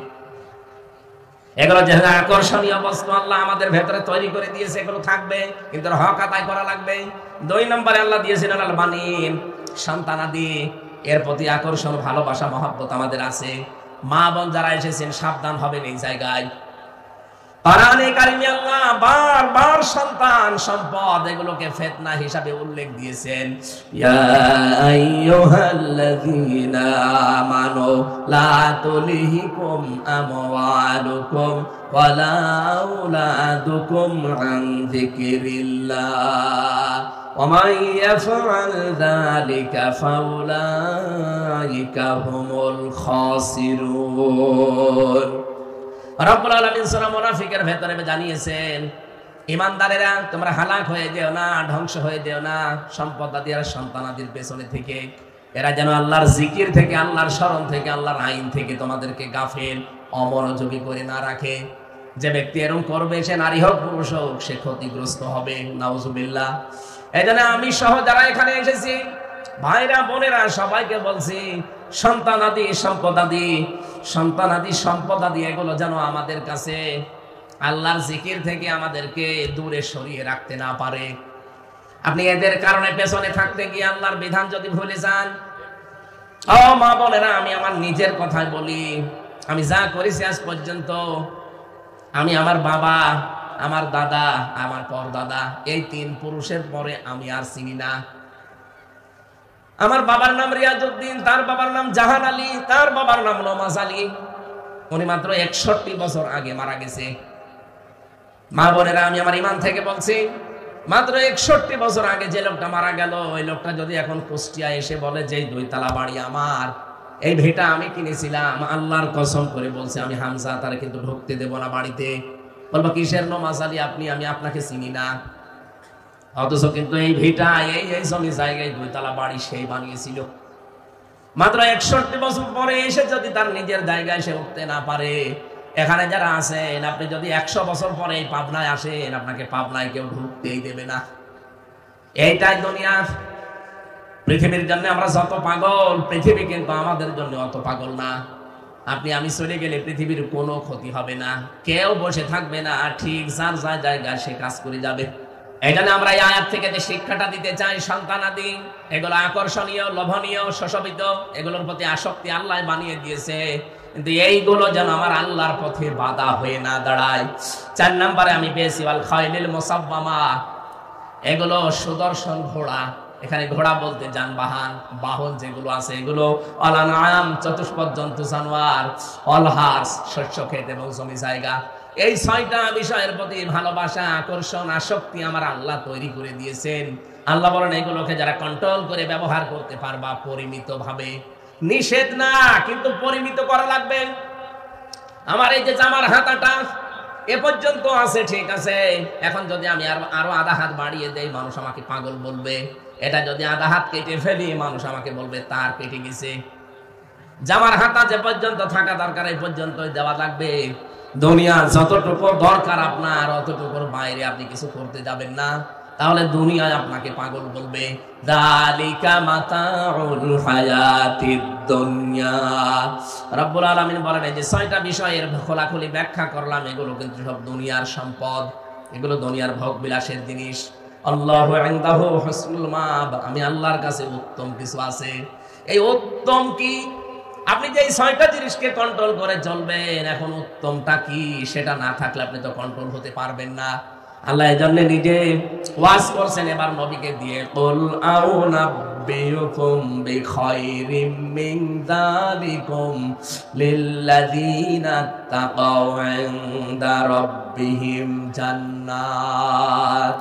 এগুলো যে আকর্ষণীয় বস্তু আল্লাহ আমাদের ভেতরে তৈরি করে দিয়েছে, এগুলো থাকবে, কিন্তু হক আদায় করা লাগবে। 2 নম্বরে আল্লাহ দিয়েছেন আল বানিন, সন্তানাদি, এর প্রতি আকর্ষণ, ভালোবাসা, মহব্বত আমাদের আছে। মা বোন যারা এসেছেন সাবধান হবেন এই জায়গায়। কোরআনে কারিমে আল্লাহ বারবার সন্তান, সম্পদ, এগুলোকে ফিতনা হিসাবে উল্লেখ দিয়েছেন। ইয়া আইয়ুহাল্লাযীনা আমানু লা তুলহিকুম আমওয়ালুকুম ওয়ালা আওলাদুকুম আন যিকরিল্লাহ ওয়া মান ইয়াফআল যালিকা ফাউলাইকা হুমুল খাসিরুন। রব্বুল আলামিন সূরা মুনাফিকের ভেতরে জানিয়েছেন, ঈমানদারেরা তোমরা হালাক হয়ে যেও না, ধ্বংস হয়ে যেও না সম্পদ আদি আর সন্তানাদির পেছনে থেকে। এরা যেন আল্লাহর জিকির থেকে, আল্লাহর স্মরণ থেকে, আল্লাহর আইন থেকে তোমাদেরকে গাফেল, অমনোযোগী করে না রাখে। যে ব্যক্তি এরকম করবে, সে নারী হোক পুরুষ হোক, সে ক্ষতিগ্রস্ত হবে, নাউজুবিল্লাহ। এজন্য আমি সহ যারা এখানে এসেছি, ভাইরা বোনেরা, সবাইকে বলছি, সন্তানাদি সম্পদাদি, সন্তানাদি সম্পদাদি, এগুলো যেন আমাদের কাছে আল্লাহর জিকির থেকে আমাদেরকে দূরে সরিয়ে রাখতে না পারে। আপনি এদের কারণে পেছনে থাকতে গিয়ে আল্লাহর বিধান যদি ভুলে যান, ও মা বোনেরা, আমি আমার নিজের কথাই বলি, আমি যা করেছি আজ পর্যন্ত, আমি আমার বাবা, আমার দাদা, আমার পরদাদা, এই 3 পুরুষের পরে আমি আর চিনি না। আমার বাবার নাম রিয়াজউদ্দিন, তার বাবার নাম জাহান আলী, তার বাবার নাম নমাজ আলী। উনি মাত্র 61 বছর আগে মারা গেছে। মা বোনেরা, আমি আমার ঈমান থেকে বলছি, মাত্র 61 বছর আগে যে লোকটা মারা গেল, ওই লোকটা যদি এখন কুষ্টিয়া এসে বলে যে 2 তলা বাড়ি আমার, এই ভিটা আমি কিনেছিলাম, আল্লাহর কসম করে বলছে আমি হামজা তার কিন্তু ঢুকতে দেব না বাড়িতে। বলবো কিসের নমাজ আলী আপনি, আমি আপনাকে চিনি না। অথচ কিন্তু এই ভিটা এই জমি জায়গায় 2 তলা বাড়ি সেই বানিয়েছিল। মাত্র 61 বছর পরে এসে যদি তার নিজের জায়গায় সে উঠতে না পারে, এখানে যারা আছেন আপনি যদি 100 বছর পরে এই পাবনায় আসেন, আপনাকে পাবনায় কেউ ঢুকতেই দেবে না। এইটাই দুনিয়া। পৃথিবীর জন্য আমরা যত পাগল, পৃথিবী কিন্তু আমাদের জন্য অত পাগল না। আপনি আমি চলে গেলে পৃথিবীর কোনো ক্ষতি হবে না, কেউ বসে থাকবে না, ঠিক যার যার জায়গায় সে কাজ করে যাবে। এই জন্য আমরা এই আয়াত থেকে যে শিক্ষাটা দিতে চাই, সন্তানাদি এগুলো আকর্ষণীয়, লোভনীয়, শোষবিত, এগুলোর প্রতি আসক্তি আল্লাহ বানিয়ে দিয়েছে, কিন্তু এইগুলো যেন আমার আল্লাহর পথে বাধা হয়ে না দাঁড়ায়। 4 নম্বরে আমি পেয়েছি ওয়াল খায়লিল মুসাব্বামা, এগুলো সুদর্শন ঘোড়া। এখানে ঘোড়া বলতে যানবাহন, বাহন যেগুলো আছে এগুলো, অলানাম চতুষ্পদ জন্তু জানোয়ার, অলহার্স শস্য ক্ষেত এবং জমি জায়গা। এই 6টা বিষয়ের প্রতি ভালোবাসা, আকর্ষণ, আসক্তি আমার আল্লাহ তৈরি করে দিয়েছেন। আল্লাহ বলেন এগুলোকে যারা কন্ট্রোল করে ব্যবহার করতে পারবা পরিমিত ভাবে, নিষেধ না কিন্তু পরিমিত করা লাগবে। আমার এই যে জামার হাতাটা এ পর্যন্ত আছে, ঠিক আছে, এখন যদি আমি আরো আধা হাত বাড়িয়ে দেই মানুষ আমাকে পাগল বলবে, এটা যদি আধা হাত কেটে ফেলি মানুষ আমাকে বলবে তার কেটে গেছে। জামার হাতা যে পর্যন্ত থাকা দরকার এই পর্যন্তই দেওয়া লাগবে। দুনিয়া যতটুকু দরকার আপনার অতটুকুর বাইরে আপনি কিছু করতে যাবেন না, তাহলে দুনিয়ায় আপনাকে পাগল বলবে। যালিকা মাতাউল হায়াতিদ দুনিয়া। রব্বুল আলামিন বলেন এই যে 6টা বিষয়ের খোলাখুলি ব্যাখ্যা করলাম, এগুলো কিন্তু সব দুনিয়ার সম্পদ, এগুলো দুনিয়ার ভোগ বিলাসের জিনিস। আল্লাহু ইনদাহু হুসনুল মাব, আমি আল্লাহর কাছে উত্তম কিছু আছে। এই উত্তম কি? আপনি যে এই 6টা জিনিসকে কন্ট্রোল করে চলবেন, এখন উত্তমটা কি সেটা না থাকলে আপনি তো কন্ট্রোল হতে পারবেন না। আল্লাহ এজন্য নিজে ওয়াজ করছেন এবার নবীকে দিয়ে, কুল আউনাব্বিউকুম বিখায়রিম মিন যালিকুম লিল্লাযীনা তাকাউ ইনদা রাব্বিহিম জান্নাত।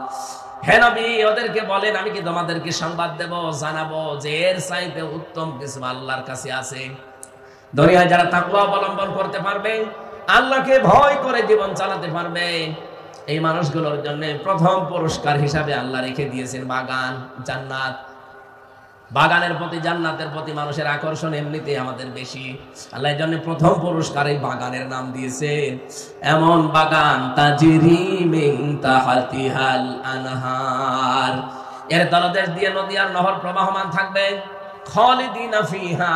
হে নবী ওদেরকে বলেন আমি কি তোমাদেরকে সংবাদ দেব, জানাবো যে এর চাইতে উত্তম কিছু আল্লাহর কাছে আছে। দুনিয়ায় যারা তাকওয়া অবলম্বন করতে পারবে, আল্লাহকে ভয় করে জীবন চালাতে পারবে, এই মানুষগুলোর জন্য প্রথম পুরস্কার হিসাবে আল্লাহ রেখে দিয়েছেন বাগান, জান্নাত। বাগানের প্রতি, জান্নাতের প্রতি মানুষের আকর্ষণ এমনিতে আমাদের বেশি। আল্লাহ এর জন্য প্রথম পুরস্কার এই বাগানের নাম দিয়েছে। এমন বাগান তাজরি মিন তাহতিহাল আনহার, এর তলদেশ দিয়ে নদী আর নহর প্রবাহমান থাকবে। খালিদিনা ফিহা,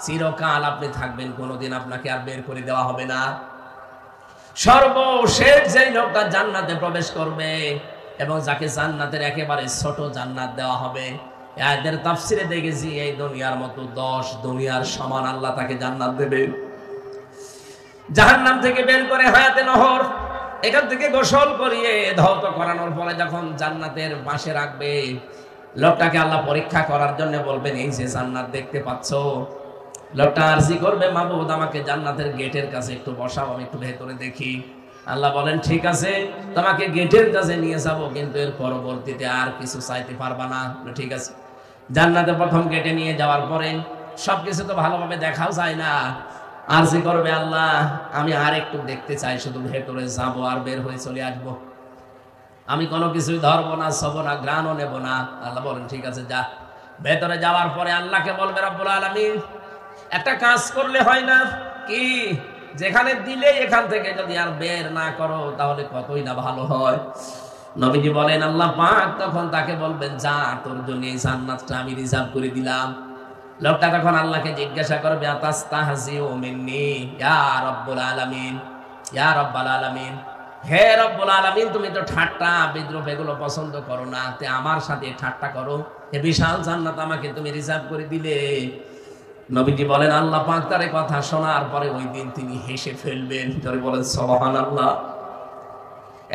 চিরকাল আপনি থাকবেন, কোনোদিন আপনাকে আর বের করে দেওয়া হবে না। সর্বশেষ যেই লোকটা জান্নাতে প্রবেশ করবে এবং যাকে জান্নাতের একেবারে ছোট জান্নাত দেওয়া হবে, এদের তাফসিরে দেখেছি এই দুনিয়ার মতো 10 দুনিয়ার সমান আল্লাহ তাকে জান্নাত দেবে। জাহান্নাম থেকে বের করে হায়াতে নহর, এখান থেকে গোসল করিয়ে ধৌত করানোর পরে যখন জান্নাতের পাশে রাখবে, লোকটাকে আল্লাহ পরীক্ষা করার জন্য বলবেন এই যে জান্নাত দেখতে পাচ্ছ। লোকটা আরজি করবে, মাবুদ আমাকে জান্নাতের গেটের কাছে একটু বসাও, আমি একটু ভেতরে দেখি। আল্লাহ বলেন ঠিক আছে, তোমাকে গেটের কাছে নিয়ে যাব, কিন্তু এর পরবর্তীতে আর কিছু চাইতে পারবা না। ঠিক আছে। জান্নাতে প্রথম গেটে নিয়ে যাওয়ার পরে সবকিছু তো ভালোভাবে দেখাও যায় না, আরজি করবে আল্লাহ আমি আর একটু দেখতে চাই, শুধু ভেতরে যাব আর বের হয়ে চলে আসবো, আমি কোনো কিছুই ধরবো না, ছবো না, ঘ্রাণও নেব না। আল্লাহ বলেন ঠিক আছে যা। ভেতরে যাওয়ার পরে আল্লাহকে বলবে রব্বুল আলামিন একটা কাজ করলে হয় না কি, যেখানে দিলে এখান থেকে যদি আর বের না করো তাহলে কতই না ভালো হয়। নবীজি বলেন আল্লাহ পাক তখন তাকে বলবেন যা, তোর জন্য এই জান্নাতটা আমি রিজার্ভ করে দিলাম। লোকটা তখন আল্লাহকে জিজ্ঞাসা করবে আতাস্তাহজিউ মিন্নি ইয়া রাব্বুল আলামিন, ইয়া রাব্বুল আলামিন, হে রব্বুল আলামিন তুমি তো ঠাট্টা বিদ্রুপ এগুলো পছন্দ করো না, তে আমার সাথে ঠাট্টা করো, এই বিশাল জান্নাত আমাকে তুমি রিজার্ভ করে দিলে। নবীজি বলেন আল্লাহ পাক তার কথা শোনার পরে ওই দিন তিনি হেসে ফেলবেন। ধরে বলেন সুবহানাল্লাহ।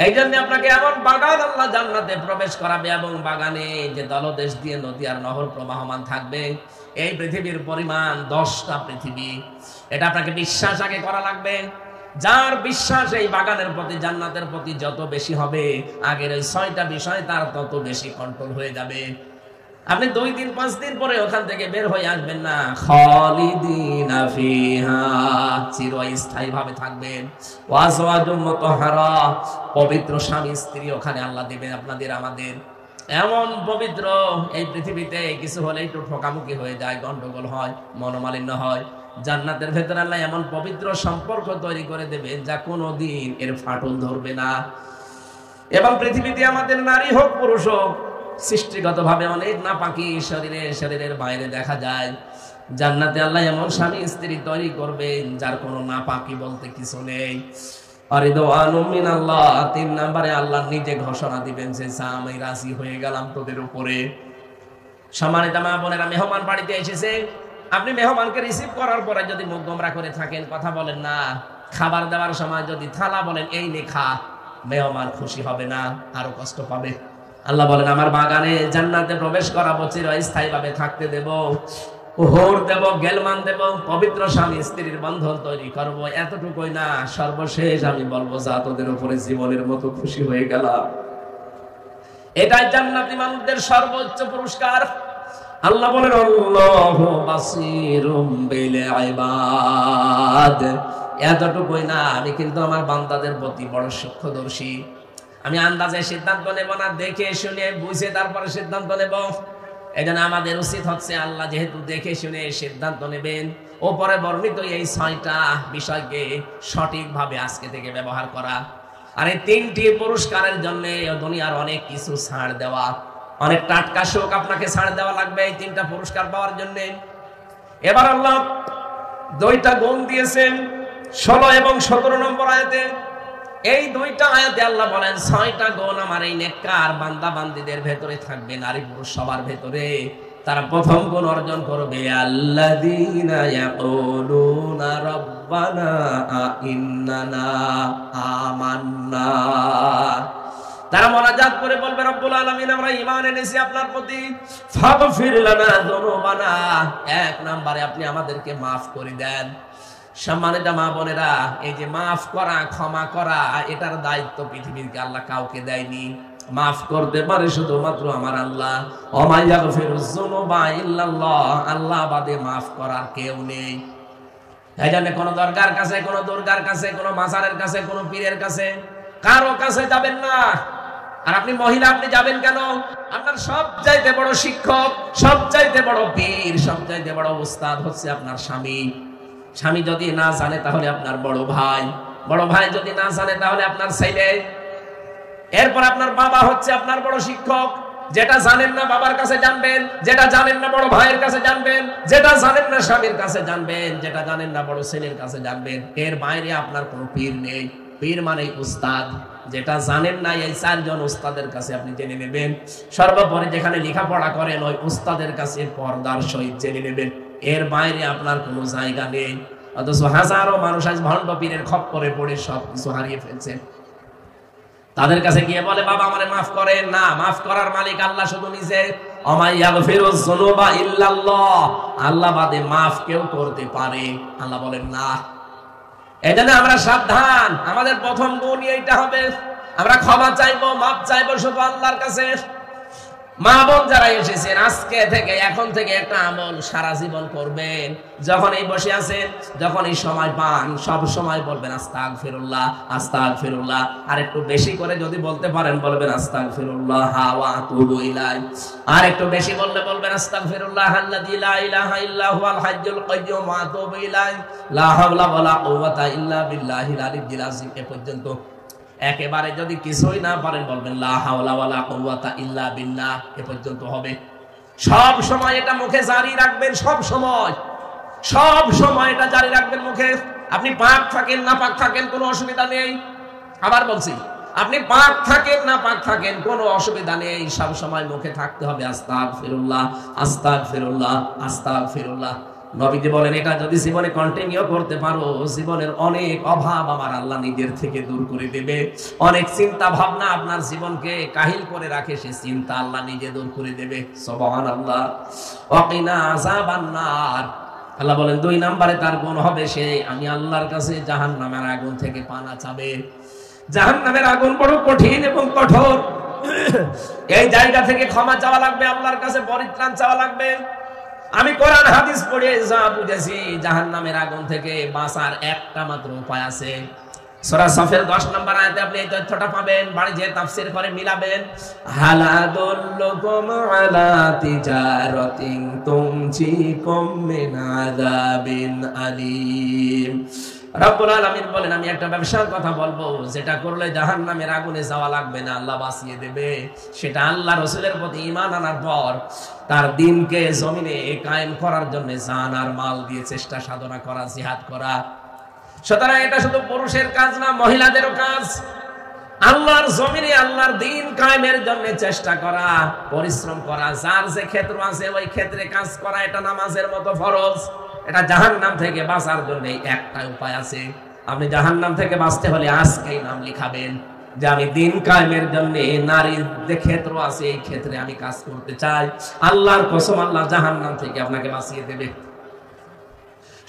এই জন্য আপনাকে এমন বাগান আল্লাহ জান্নাতে প্রবেশ করাবে, এবং বাগানে যে তলদেশ দিয়ে নদী আর নহর প্রবাহমান থাকবে, এই পৃথিবীর পরিমাণ 10টা পৃথিবী। এটা আপনাকে বিশ্বাস আগে করা লাগবে। যার বিশ্বাস এই বাগানের প্রতি, জান্নাতের প্রতি যত বেশি হবে, আগের ওই 6টা বিষয় তার তত বেশি কন্ট্রোল হয়ে যাবে। আপনি 2 দিন 5 দিন পরে ওখান থেকে বের হয়ে আসবেন না, খালিদিনা ফিহা, চিরস্থায়ী ভাবে থাকবেন। ওয়াজওয়াজুম মুতাহহারা, পবিত্র স্বামী স্ত্রী ওখানে আল্লাহ দিবেন আপনাদের আমাদের। এমন পবিত্র, এই পৃথিবীতে কিছু হলে একটু ঠকামুখি হয়ে যায়, গন্ডগোল হয়, মনোমালিন্য হয়। জান্নাতের ভেতরে আল্লাহ এমন পবিত্র সম্পর্ক তৈরি করে দেবে যা কোনোদিন এর ফাটল ধরবে না। এবং পৃথিবীতে আমাদের নারী হোক পুরুষ হোক, সৃষ্টিগত ভাবে অনেক নাপাকি শরীরের বাইরে দেখা যায়। জান্নাতে আল্লাহ এমন স্বামী স্ত্রী তৈরি করবেন যার কোনো নাপাকি বলতে কিছু নেই। আরিদওয়ানুম মিনাল্লাহ, 3 নম্বরে আল্লাহ নিজে ঘোষণা দিবেন যে আমি রাজি হয়ে গেলাম তোদের উপরে। সম্মানিত মা বোনেরা, মেহমান বাড়িতে এসেছে, আপনি মেহমানকে রিসিভ করার পরে যদি মুখ গোমরা করে থাকেন, কথা বলেন না, খাবার দেওয়ার সময় যদি থালা বলেন এই নে খা, মেহমান খুশি হবে না, আরো কষ্ট পাবে। আল্লাহ বলেন আমার বাগানে জান্নাতে প্রবেশ করাবো, চিরস্থায়ী ভাবে থাকতে দেব, ওহর দেব, গেলমান দেব, পবিত্র স্বামী স্ত্রীর বন্ধন তৈরি করবো। এতটুকুই না, সর্বশেষ আমি বলবো যা তোদের উপরে জীবনের মতো খুশি হয়ে গেলাম। এটাই জান্নাতি মানুষদের সর্বোচ্চ পুরস্কার। আল্লাহ বলেন আল্লাহু বাসীরুম বিল ইবাদ, এতটুকুই না, আমি কিন্তু আমার বান্দাদের প্রতি বড় সূক্ষ্মদর্শী। আমি আন্দাজে সিদ্ধান্ত নেব না, দেখে শুনে বুঝে তারপরে সিদ্ধান্ত নেব। এজন্য আমাদের উচিত হচ্ছে আল্লাহ যেহেতু দেখে শুনে সিদ্ধান্ত নেবেন, ওপরে বর্ণিত এই 6টা বিষয়কে সঠিকভাবে আজকে থেকে ব্যবহার করা। আর এই 3টি পুরস্কারের জন্য দুনিয়ার অনেক কিছু ছাড় দেওয়া, অনেক টাটকা শোক আপনাকে ছাড় দেওয়া লাগবে এই 3টা পুরস্কার পাওয়ার জন্য। এবার আল্লাহ 2টা গুণ দিয়েছেন 16 এবং 17 নম্বর আয়াতে। এই 2টা আয়াতে আল্লাহ বলেন 6টা গুণ আমার এই নেককার বান্দা বান্দীদের ভেতরে থাকবে, নারী পুরুষ সবার ভেতরে। তারা প্রথম গুণ অর্জন করবে, আল্লাযীনা ইয়াকুলুনা রাব্বানা ইন্নানা আমান্না। তারা মোনাজাত করে বলবে রব্বুল আলামিন আমরা ঈমান এনেছি আপনার প্রতি, ফাগফির লানা যুনুবানা, 1 নম্বরে আপনি আমাদেরকে maaf করে দেন। সম্মানিত মা বোনেরা, এই যে মাফ করা, ক্ষমা করা, এটার দায়িত্ব পৃথিবীর আল্লাহ কাউকে দেয়নি। মাফ করতে পারে শুধুমাত্র আমার আল্লাহ। ওমা ইয়াগফিরুয যুনুবা ইল্লাল্লাহ, আল্লাহ বাদে মাফ করার কেউ নেই। এইজন্য কোন দরগার কাছে, কোন দুর্গার কাছে, কোন মাজারের কাছে, কোন পীরের কাছে, কারো কাছে যাবেন না। আর আপনি মহিলা, আপনি যাবেন কেন? আপনার সবচাইতে বড় শিক্ষক, সবচাইতে বড় পীর, সবচাইতে বড় উস্তাদ হচ্ছে আপনার স্বামী। স্বামী যদি না জানে তাহলে আপনার বড় ভাই, বড় ভাই যদি না জানে তাহলে আপনার ছেলে, এরপর আপনার বাবা হচ্ছে আপনার বড় শিক্ষক। যেটা জানেন না বাবার কাছে জানবেন, যেটা জানেন না বড় ভাইয়ের কাছে জানবেন, যেটা জানেন না স্বামীর কাছে জানবেন, যেটা জানেন না বড় ছেলের কাছে জানবেন। এর বাইরে আপনার কোনো পীর নেই। পীর মানে উস্তাদ। যেটা জানেন না এই 4 জন উস্তাদের কাছে আপনি জেনে নেবেন। সর্বোপরি যেখানে লেখাপড়া করেন ওই উস্তাদের কাছে পর্দার সহিত জেনে নেবেন। এর বাইরে আপনার কোনো জায়গা নেই। অথচ হাজারো মানুষ আজ ভণ্ড পীরের খপ্পরে পড়ে সবকিছু হারিয়ে ফেলছে। তাদের কাছে গিয়ে বলে বাবা আমারে মাফ করেন না, মাফ করার মালিক আল্লাহ শুধু নিজে। ওমা ইয়াগফিরুয যুনুবা ইল্লাল্লাহ, আল্লাহ বাদে মাফ কেউ করতে পারে? আল্লাহ বলেন না। এজন্য আমরা সাবধান, আমাদের প্রথম গুণ এইটা হবে, আমরা ক্ষমা চাইবো, মাফ চাইবো শুধু আল্লাহর কাছে। মা বোন যারা এসেছেন, আজকে থেকে, এখন থেকে একটা আমল সারা জীবন করবেন। যখন এই বসে আছেন, যখন এই সময় পান, সব সময় বলবেন আস্তাগফিরুল্লাহ, আস্তাগফিরুল্লাহ। আর একটু বেশি করে যদি বলতে পারেন বলবেন আস্তাগফিরুল্লাহ ওয়া আতুবু ইলাইহি। আর একটু বেশি বললে বলবেন আস্তাগফিরুল্লাহ আল্লাযী লা ইলাহা ইল্লা হুয়াল হাইয়্যুল কাইয়্যুম ওয়া আতুবু ইলাইহি লা হাওলা ওয়ালা কুওয়াতা ইল্লা বিল্লাহিল আলিয়্যিল আযীম। এ পর্যন্ত। একেবারে যদি কিছুই না পারেন বলবেন লা হাওলা ওয়ালা কুওয়াতা ইল্লা বিল্লাহ। এ পর্যন্ত হবে। সব সময় এটা মুখে জারি রাখবেন, সব সময়, সব সময় এটা জারি রাখবেন মুখে। আপনি পাক থাকেন না পাক থাকেন কোনো অসুবিধা নেই। আবার বলছি, আপনি পাক থাকেন না পাক থাকেন কোনো অসুবিধা নেই, সব সময় মুখে থাকতে হবে আস্তাগফিরুল্লাহ, আস্তাগফিরুল্লাহ, আস্তাগফিরুল্লাহ। নবীজি বলেন এটা যদি জীবনে কন্টিনিউ করতে পারো, জীবনের অনেক অভাব আমার আল্লাহ নিজের থেকে দূর করে দেবে। অনেক চিন্তা ভাবনা আপনার জীবনকে কাহিল করে রাখে, সে চিন্তা আল্লাহ নিজে দূর করে দেবে। সুবহানাল্লাহ। ওয়াকিনা আযাবান নার। আল্লাহ বলেন 2 নম্বরে তার গুণ হবে সে আমি আল্লাহর কাছে জাহান্নামের আগুন থেকে পানা চাবে। জাহান্নামের আগুন বড় কঠিন এবং কঠোর। এই জায়গা থেকে ক্ষমা চাওয়া লাগবে, আল্লাহর কাছে পরিত্রাণ চাওয়া লাগবে। আমি কোরআন হাদিস পড়ে যা বুঝেছি, জাহান্নামের আগুন থেকে বাঁচার একটা মাত্র উপায় আছে। সূরা সাফের 10 নম্বর আয়াতে আপনি এই তথ্যটা পাবেন। বাড়ি যে তাফসীর করে মিলাবেন। হালাদুল্লুকুম আলা তিজারাতিন তুনজিকুম মিন আযাবিন আলীম। রব্বুল আলামিন বলেন আমি একটা ব্যবসার কথা বলবো যেটা করলে জাহান্নামের আগুনে যাওয়া লাগবে না, আল্লাহ বাঁচিয়ে দেবে। সেটা আল্লাহ রাসূলের প্রতি ঈমান আনার পর তার দ্বীনকে জমিনে কায়েম করার জন্য জান আর মাল দিয়ে চেষ্টা সাধনা করা, জিহাদ করা। সুতরাং এটা শুধু পুরুষের কাজ না, মহিলাদেরও কাজ। আল্লাহর জমিনে আল্লাহর দ্বীন কায়েমের জন্য চেষ্টা করা, পরিশ্রম করা, যার যে ক্ষেত্র আছে ওই ক্ষেত্রে কাজ করা, এটা নামাজের মতো ফরজ। এটা জাহান্নাম থেকে বাঁচার জন্য একটা উপায় আছে। আপনি জাহান্নাম থেকে বাঁচতে হলে আজকেই নাম লিখাবেন যে আমি দ্বীন কায়েমের জন্য নারীর যে ক্ষেত্র আছে এই ক্ষেত্রে আমি কাজ করতে চাই। আল্লাহর কসম, আল্লাহ জাহান্নাম থেকে আপনাকে বাঁচিয়ে দেবে।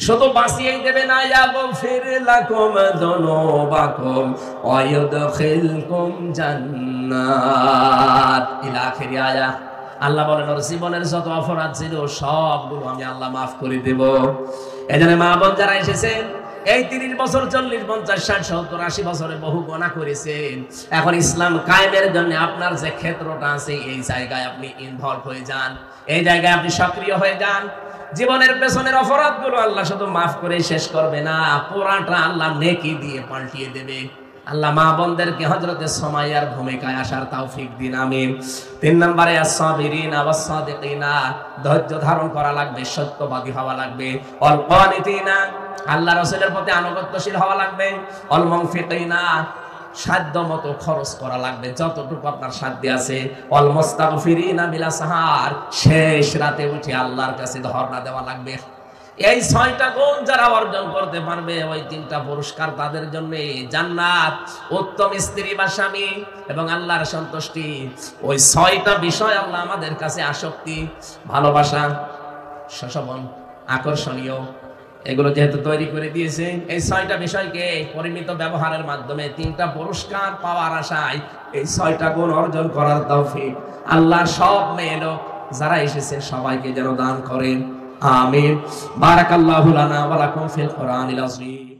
শুধু বাঁচিয়েই দেবে না, ইয়াগফির লাকুম যুনুবাকুম ওয়া ইউদখিলকুম জান্নাত ইলা আখির আয়াত। আল্লাহ বলেন ওর জীবনের যত অপরাধ ছিল সবগুলো আমি আল্লাহ মাফ করে দেব। এজন্য মা বোন যারা এসেছেন এই 30 বছর 40 50 60 70 80 বছরে বহু গুনাহ করেছেন, এখন ইসলাম কায়েমের জন্য আপনার যে ক্ষেত্রটা আছে এই জায়গায় আপনি ইনভলভ হয়ে যান, এই জায়গায় আপনি সক্রিয় হয়ে যান। জীবনের পেছনের অপরাধগুলো আল্লাহ শুধু মাফ করে শেষ করবে না, পুরাটা আল্লাহ নেকি দিয়ে পাল্টিয়ে দেবে। আল্লাহ মা বোনদেরকে হযরতে সুমাইয়ার ভূমিকায় আসার তৌফিক দিন, আমিন। 3 নম্বরে আস-সাবিরিনা ওয়াস-সাদিকিনা, ধৈর্য ধারণ করা লাগবে, সত্যবাদী হওয়া লাগবে। অল কানিতিনা, আল্লাহ রাসূলের প্রতি আনুগত্যশীল হওয়া লাগবে। অল মুনফিকিনা, সাধ্য মতো খরচ করা লাগবে, যতটুকু আপনার সাধ্য আছে। অল মুস্তাগফিরিনা বিল আসহার, শেষ রাতে উঠে আল্লাহর কাছে ধরনা দেওয়া লাগবে। এই 6টা গুণ যারা অর্জন করতে পারবে ওই 3টা পুরস্কার তাদের জন্য জান্নাত, উত্তম স্ত্রী বা স্বামী এবং আল্লাহর সন্তুষ্টি। ওই 6টা বিষয় আল্লাহ আমাদের কাছে আসক্তি, ভালোবাসা, সশবন, আকর্ষণীয়, এগুলো যেহেতু তৈরি করে দিয়েছে, এই 6টা বিষয়কে পরিমিত ব্যবহারের মাধ্যমে 3টা পুরস্কার পাওয়ার আশায় এই 6টা গুণ অর্জন করার তৌফিক আল্লাহ সব মেয়ে লোক যারা এসেছে সবাইকে যেন দান করেন, আমিন। বারাকাল্লাহু লানা ওয়া লাকুম ফিল কুরআনিল আযীম।